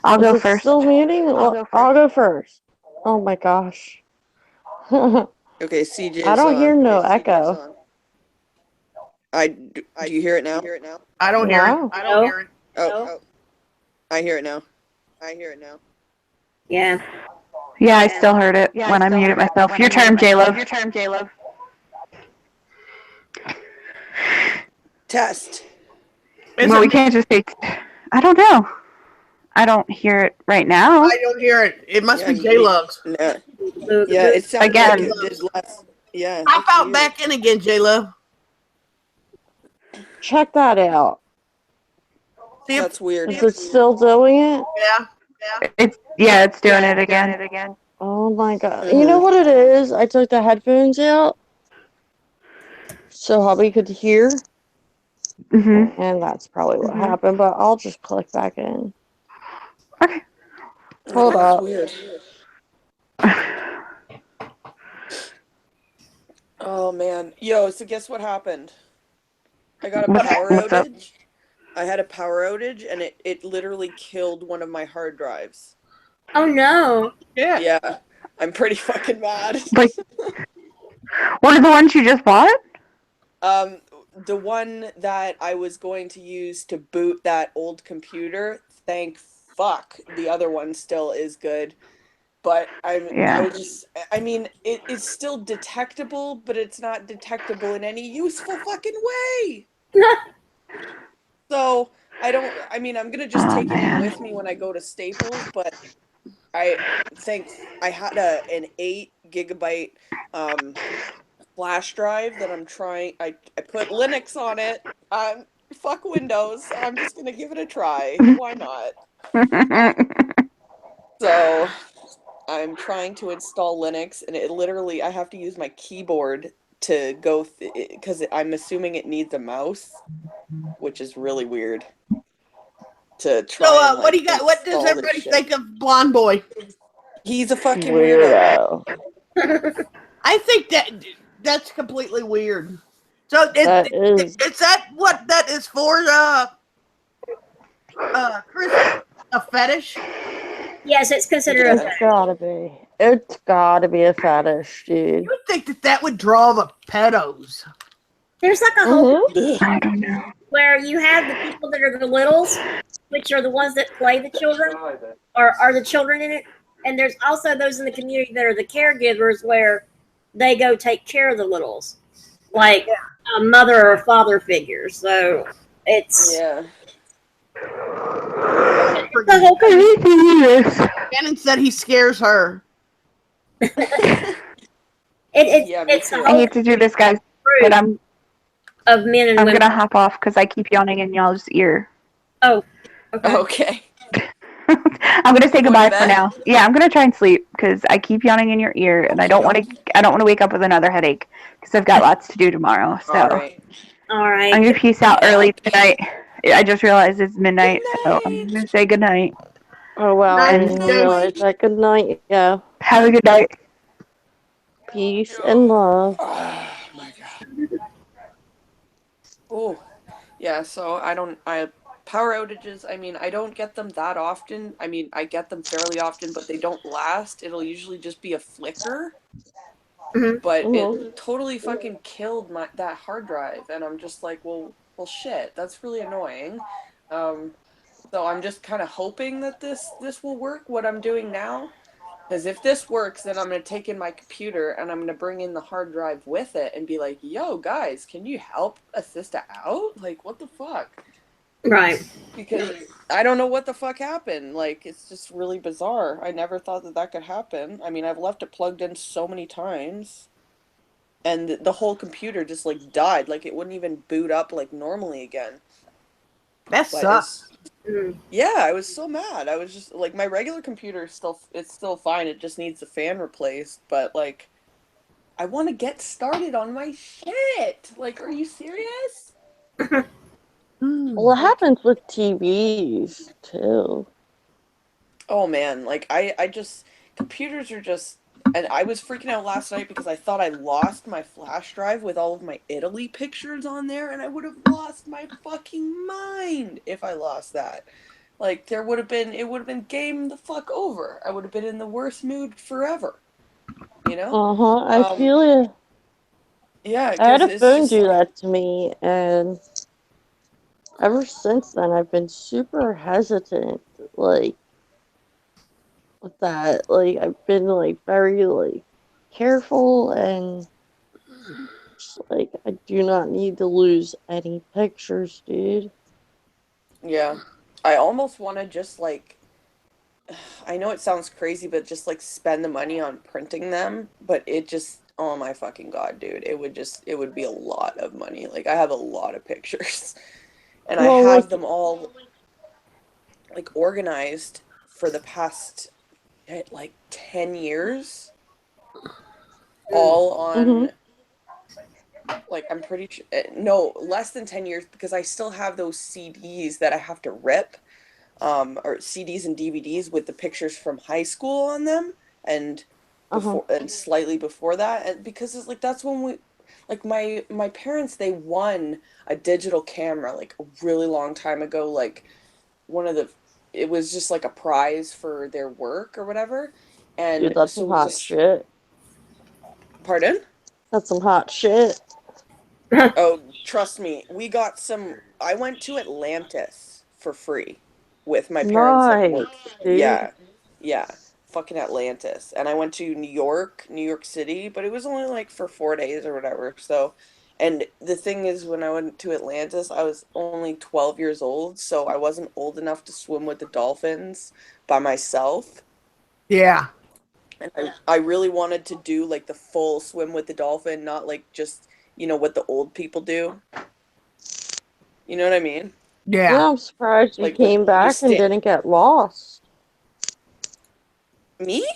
I'll go Is it first. still muting? I'll go first. Oh my gosh. Okay, CJ's I don't on. hear no echo. Do you hear it now? I don't hear it. I don't hear it. Oh. I hear it now. Yeah. Yeah, I still heard it when I muted myself. Your turn, J-Love. Test. Well, we can't just say... I don't know. I don't hear it right now. I don't hear it. It must be J-Love's. Yeah, it sounds Again. like there's less. Yeah. Hop out back in again, J-Love. Check that out. See if, That's weird. Is it still doing it? Yeah. It's doing it again. Oh my god. You know what it is? I took the headphones out so Hubby could hear. Mm-hmm. And that's probably what happened, but I'll just click back in. Okay. Hold up. Weird. Oh man. Yo, so guess what happened? I got a power outage. I had a power outage and it literally killed one of my hard drives. Oh no. Yeah. I'm pretty fucking mad. Like, one of the ones you just bought? The one that I was going to use to boot that old computer, thank fuck, the other one still is good. But I mean, it's still detectable, but it's not detectable in any useful fucking way. So I'm gonna just take it in with me when I go to Staples, but I think I had an 8 gigabyte flash drive that I'm trying. I put Linux on it. Fuck Windows. I'm just gonna give it a try. Why not? So I'm trying to install Linux, and it literally I have to use my keyboard to go because I'm assuming it needs a mouse, which is really weird. To try So, and what do you got? What does everybody think of Blonde Boy? He's a fucking weirdo. I think that's completely weird. So is that what that is for? Chris, a fetish? Yes, it's considered a fetish. It's gotta be a fetish, dude. You would think that would draw the pedos. There's like a whole I don't know. where you have the people that are the littles, which are the ones that play the children, or are the children in it. And there's also those in the community that are the caregivers, where they go take care of the littles, like a mother or father figure. So it's the whole Shannon said he scares her. It's I hate to do this, guys, but I'm of men and I'm women. gonna hop off because I keep yawning in y'all's ear. Oh, okay. I'm gonna say goodbye for now. Yeah, I'm gonna try and sleep because I keep yawning in your ear, and I don't want to wake up with another headache because I've got lots to do tomorrow. So all right. I'm gonna peace out early tonight. I just realized it's midnight, so I'm gonna say goodnight. Oh wow, I And didn't realize that. Good night, yeah. have a good night. Peace and love. Oh my god. Oh, yeah. So power outages. I mean, I don't get them that often. I mean, I get them fairly often, but they don't last. It'll usually just be a flicker. But it totally fucking killed that hard drive, and I'm just like, well, shit. That's really annoying. So I'm just kind of hoping that this will work. What I'm doing now. Because if this works, then I'm going to take in my computer and I'm going to bring in the hard drive with it and be like, yo, guys, can you help assist out? Like, what the fuck? Right. Because I don't know what the fuck happened. Like, it's just really bizarre. I never thought that could happen. I mean, I've left it plugged in so many times. And the whole computer just, like, died. Like, it wouldn't even boot up, like, normally again. That sucks. Yeah, I was so mad. I was just like, my regular computer it's still fine. It just needs the fan replaced. But like, I want to get started on my shit. Like, are you serious? Well, it happens with TVs too. Oh man, like I just computers are just. And I was freaking out last night because I thought I lost my flash drive with all of my Italy pictures on there, and I would have lost my fucking mind if I lost that. Like, it would have been game the fuck over. I would have been in the worst mood forever. You know? I feel you. Yeah, I had a phone do like, that to me, and ever since then I've been super hesitant, like, with that. Like, I've been, like, very, like, careful, and just, like, I do not need to lose any pictures, dude. Yeah. I almost want to just, like, I know it sounds crazy, but just, like, spend the money on printing them, but it just, oh my fucking god, dude, it would be a lot of money. Like, I have a lot of pictures, and I have them all, like, organized for the past, like, 10 years, all on, like, I'm pretty sure, no, less than 10 years, because I still have those CDs that I have to rip, or CDs and DVDs with the pictures from high school on them, and before and slightly before that, and because it's like that's when we, like, my parents, they won a digital camera like a really long time ago, like it was just like a prize for their work or whatever, and dude, that's some hot shit. Pardon? That's some hot shit. Oh, trust me, I went to Atlantis for free with my parents. Nice, dude. Yeah, fucking Atlantis. And I went to New York City, but it was only like for 4 days or whatever. So, and the thing is, when I went to Atlantis, I was only 12 years old, so I wasn't old enough to swim with the dolphins by myself. Yeah. And I really wanted to do like the full swim with the dolphin, not like just, what the old people do. You know what I mean? Yeah. Yeah, I'm surprised you Like came back and stand. didn't get lost. Me?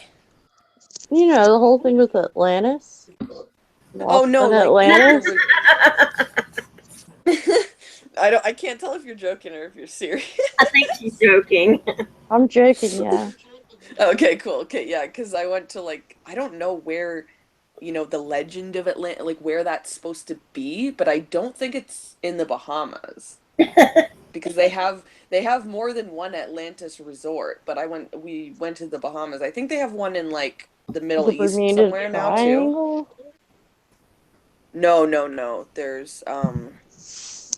You know, the whole thing with Atlantis. Oh Lost no, in like Atlantis. I can't tell if you're joking or if you're serious. I think she's joking. I'm joking, yeah. Okay, cool. Okay, yeah, because I went to I don't know where, the legend of Atlanta, like where that's supposed to be, but I don't think it's in the Bahamas because they have more than one Atlantis resort. But we went to the Bahamas. I think they have one in the Middle The East Bermuda somewhere now too. Triangle? No, no, no. There's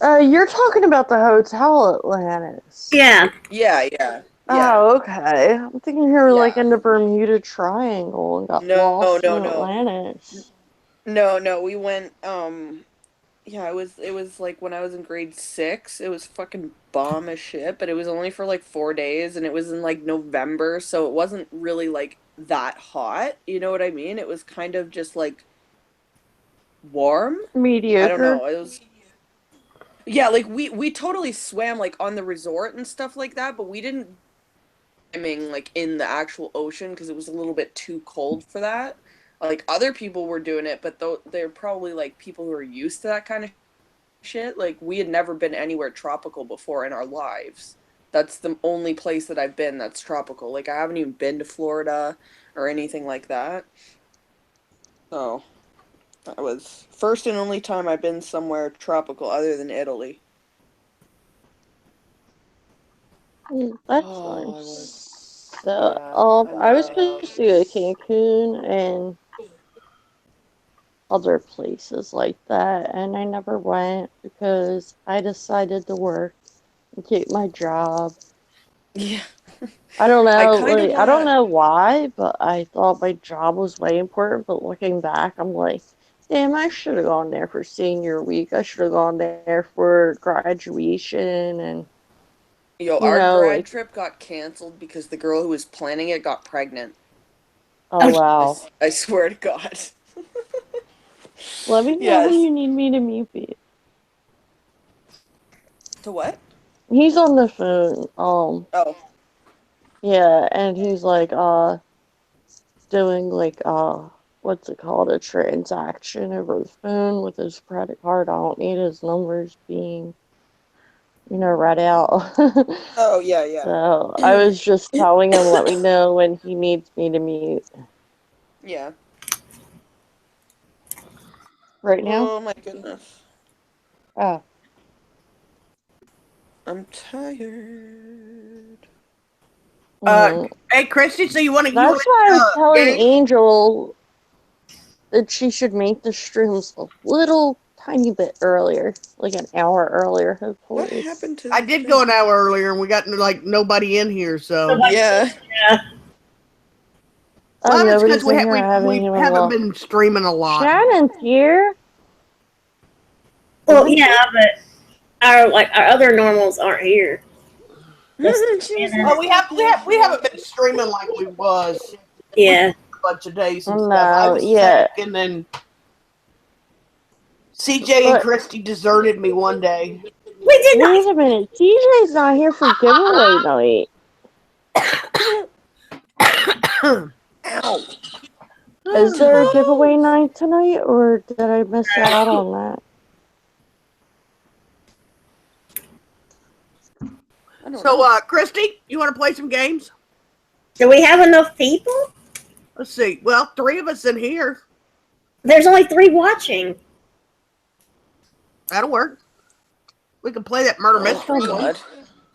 You're talking about the Hotel Atlantis. Yeah. Yeah, yeah. Yeah. Oh, okay. I'm thinking you were Yeah. in the Bermuda Triangle and got No, lost in no, no. Atlantis. No, we went yeah, it was like when I was in grade 6. It was fucking bomb as shit, but it was only for 4 days and it was in November, so it wasn't really that hot, you know what I mean? It was kind of just warm. I don't Mediocre. know. It was Yeah, we totally swam on the resort and stuff like that, but we didn't swimming in the actual ocean because it was a little bit too cold for that. Other people were doing it, but they're probably people who are used to that kind of shit. We had never been anywhere tropical before in our lives. That's the only place that I've been that's tropical. I haven't even been to Florida or anything like that. So that was first and only time I've been somewhere tropical other than Italy. That's Oh, nice. So, yeah, I was supposed to go to Cancun and other places like that, and I never went because I decided to work and keep my job. yeah. I don't I know, kind of I want don't to. know why, but I thought my job was way important, but looking back, I'm like, damn, I should have gone there for senior week. I should have gone there for graduation and, Yo, you our know, grad trip got canceled because the girl who was planning it got pregnant. oh wow. I swear to God. Let me know when Yes. you need me to meet you. To what? He's on the phone. Oh. Yeah, and he's doing what's it called? A transaction over the phone with his credit card. I don't need his numbers being, read out. Oh, yeah, yeah. So I was just telling him, let me know when he needs me to meet. Yeah. Right now? Oh my goodness. Oh. I'm tired. Hey, Christy, so you want to That's why I was telling game? Angel that she should make the streams a little tiny bit earlier, like an hour earlier, What hopefully. happened to I did go an hour earlier, and we got nobody in here. So Yeah. well, it's because Nobody's in here. I haven't we even haven't looked. been streaming a lot. Shannon's here. Well, yeah, but our other normals aren't here. Well, we haven't been streaming like we was. Yeah. A bunch of days and stuff. No, I was yeah. sick, and then CJ and Christy deserted me one day. We did not. Wait a minute. TJ's not here for giveaway night. Ow. Is there a giveaway night tonight, or did I miss out on that? So, Christy, you want to play some games? Do we have enough people? Let's see. Well, 3 of us in here. There's only 3 watching. That'll work. We can play that murder mystery one.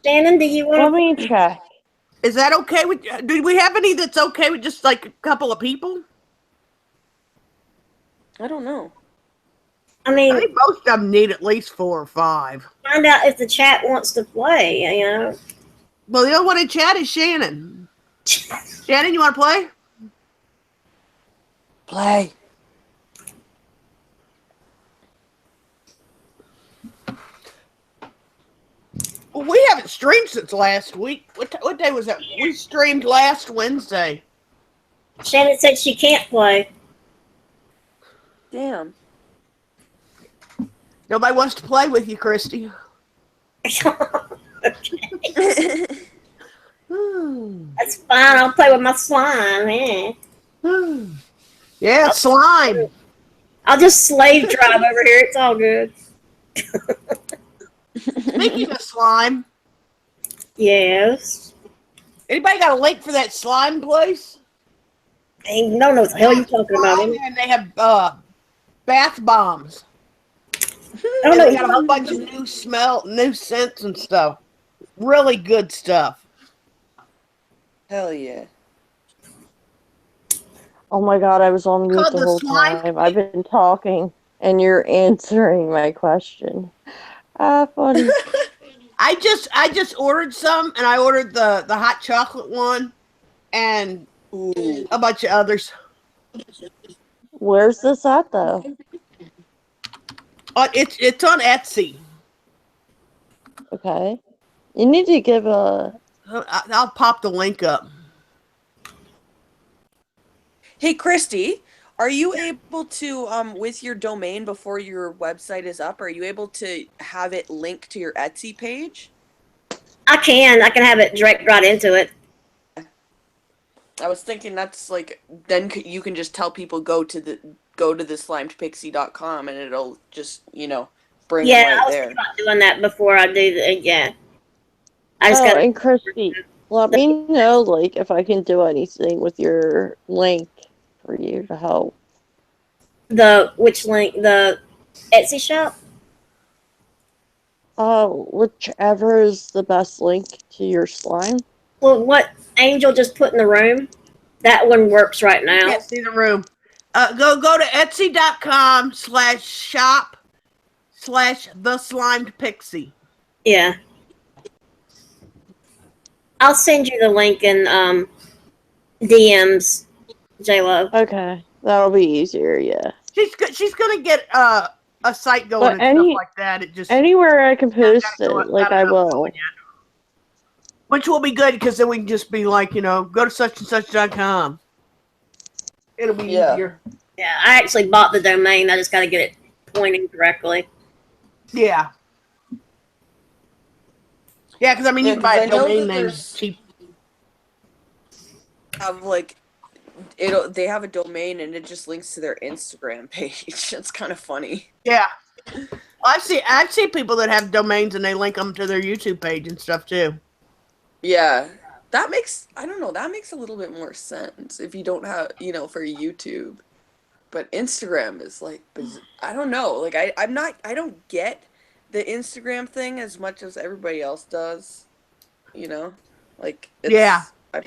Shannon, do you want Let me check. Is that okay with? Do we have any that's okay with just a couple of people? I don't know. I mean, I think most of them need at least 4 or 5. Find out if the chat wants to play. Well, the only one in chat is Shannon. Shannon, you want to play? Play. Well, we haven't streamed since last week. What day was that? We streamed last Wednesday. Shannon said she can't play. Damn. Nobody wants to play with you, Christy. That's fine. I'll play with my slime. Yeah, slime. I'll just slave drive over here. It's all good. Speaking of slime, Yes. anybody got a link for that slime place? Ain't no what the hell you talking about. And they have bath bombs. I And don't know. they got a whole bunch of new scents and stuff. Really good stuff. Hell yeah. Oh my god, I was on mute Called the the whole slime. time. I've been talking, and you're answering my question. Funny. I just ordered some, and I ordered the hot chocolate one, and a bunch of others. Where's this at, though? It's on Etsy. Okay. You need to give a... I'll pop the link up. Hey, Christy, are you able to, with your domain before your website is up, are you able to have it linked to your Etsy page? I can have it direct right into it. I was thinking that's like, then you can just tell people go to the slimedpixie.com and it'll just, bring them right I was there. thinking about doing that before I do the, yeah. I just and Christy, let me know, like, if I can do anything with your link for you to help. Which link? The Etsy shop? Whichever is the best link to your slime. Well, what Angel just put in the room, that one works right now. Yes, see the room. Go to etsy.com/shop/theslimedpixie. Yeah. I'll send you the link in DMs, J-Lo. Okay, that'll be easier, yeah. She's gonna get a site going and stuff like that. It just anywhere I can post it, like I will. Which will be good because then we can just be like, go to such and such.com. It'll be easier. Yeah, I actually bought the domain. I just got to get it pointing correctly. Yeah. Yeah, because you can buy a domain name cheap. They have a domain and it just links to their Instagram page. It's kind of funny. Yeah. I've seen people that have domains and they link them to their YouTube page and stuff too. Yeah. That makes a little bit more sense if you don't have, for YouTube. But Instagram is like, I don't know. Like, I don't get the Instagram thing as much as everybody else does. Like, yeah. I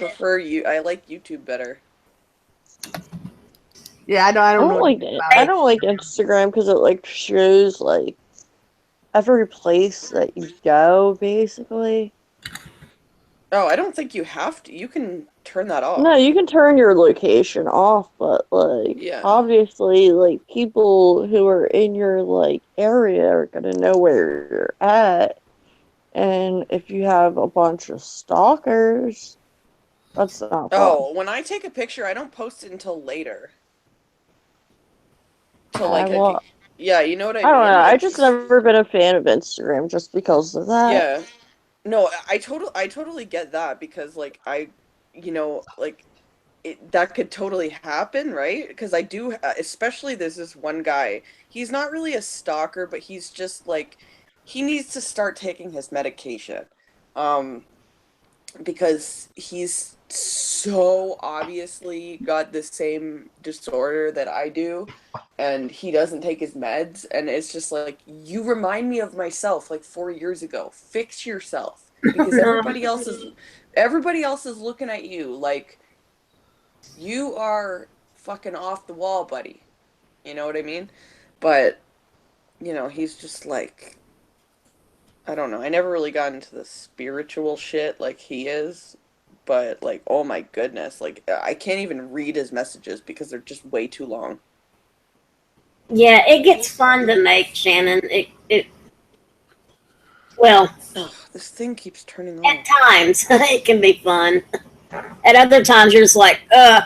like YouTube better. Yeah, I don't like it. I don't like Instagram because it like shows like every place that you go, basically. Oh, I don't think you have to. You can turn that off. No, you can turn your location off, but like obviously like people who are in your like area are gonna know where you're at. And if you have a bunch of stalkers, that's not fun. Oh, when I take a picture, I don't post it until later. Yeah, you know what I mean? I don't know. I just never been a fan of Instagram just because of that. Yeah. No, I totally get that because like that could totally happen, right? Because I do, especially there's this one guy. He's not really a stalker, but he's just like, he needs to start taking his medication, because he's so obviously got the same disorder that I do, and he doesn't take his meds, and it's just like, you remind me of myself like 4 years ago. Fix yourself, because everybody else is looking at you like you are fucking off the wall, buddy. You know what I mean? But he's just like, I don't know. I never really got into the spiritual shit like he is. But, like, oh my goodness. Like, I can't even read his messages because they're just way too long. Yeah, it gets fun to make, Shannon. Well... Ugh, this thing keeps turning on. At times, it can be fun. At other times, you're just like, Yeah,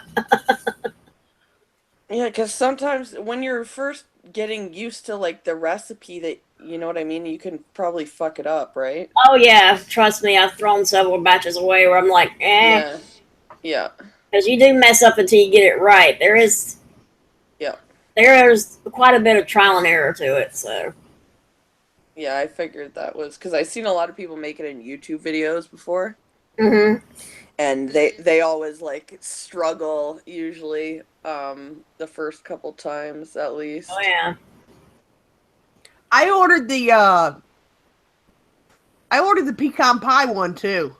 because sometimes when you're first getting used to like the recipe, that you know what I mean, you can probably fuck it up, right? oh yeah, trust me, I've thrown several batches away where I'm like, Yeah. Yeah. because you do mess up until you get it right. There's quite a bit of trial and error to it, so. Yeah, I figured that was because I've seen a lot of people make it in YouTube videos before. Mm-hmm. And they always like struggle usually the first couple times at least. Oh yeah. I ordered the pecan pie one too.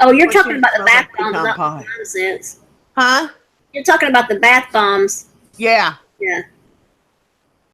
Oh, you're talking about the bath bombs, not pie. nonsense. Huh? You're talking about the bath bombs. Yeah. Yeah.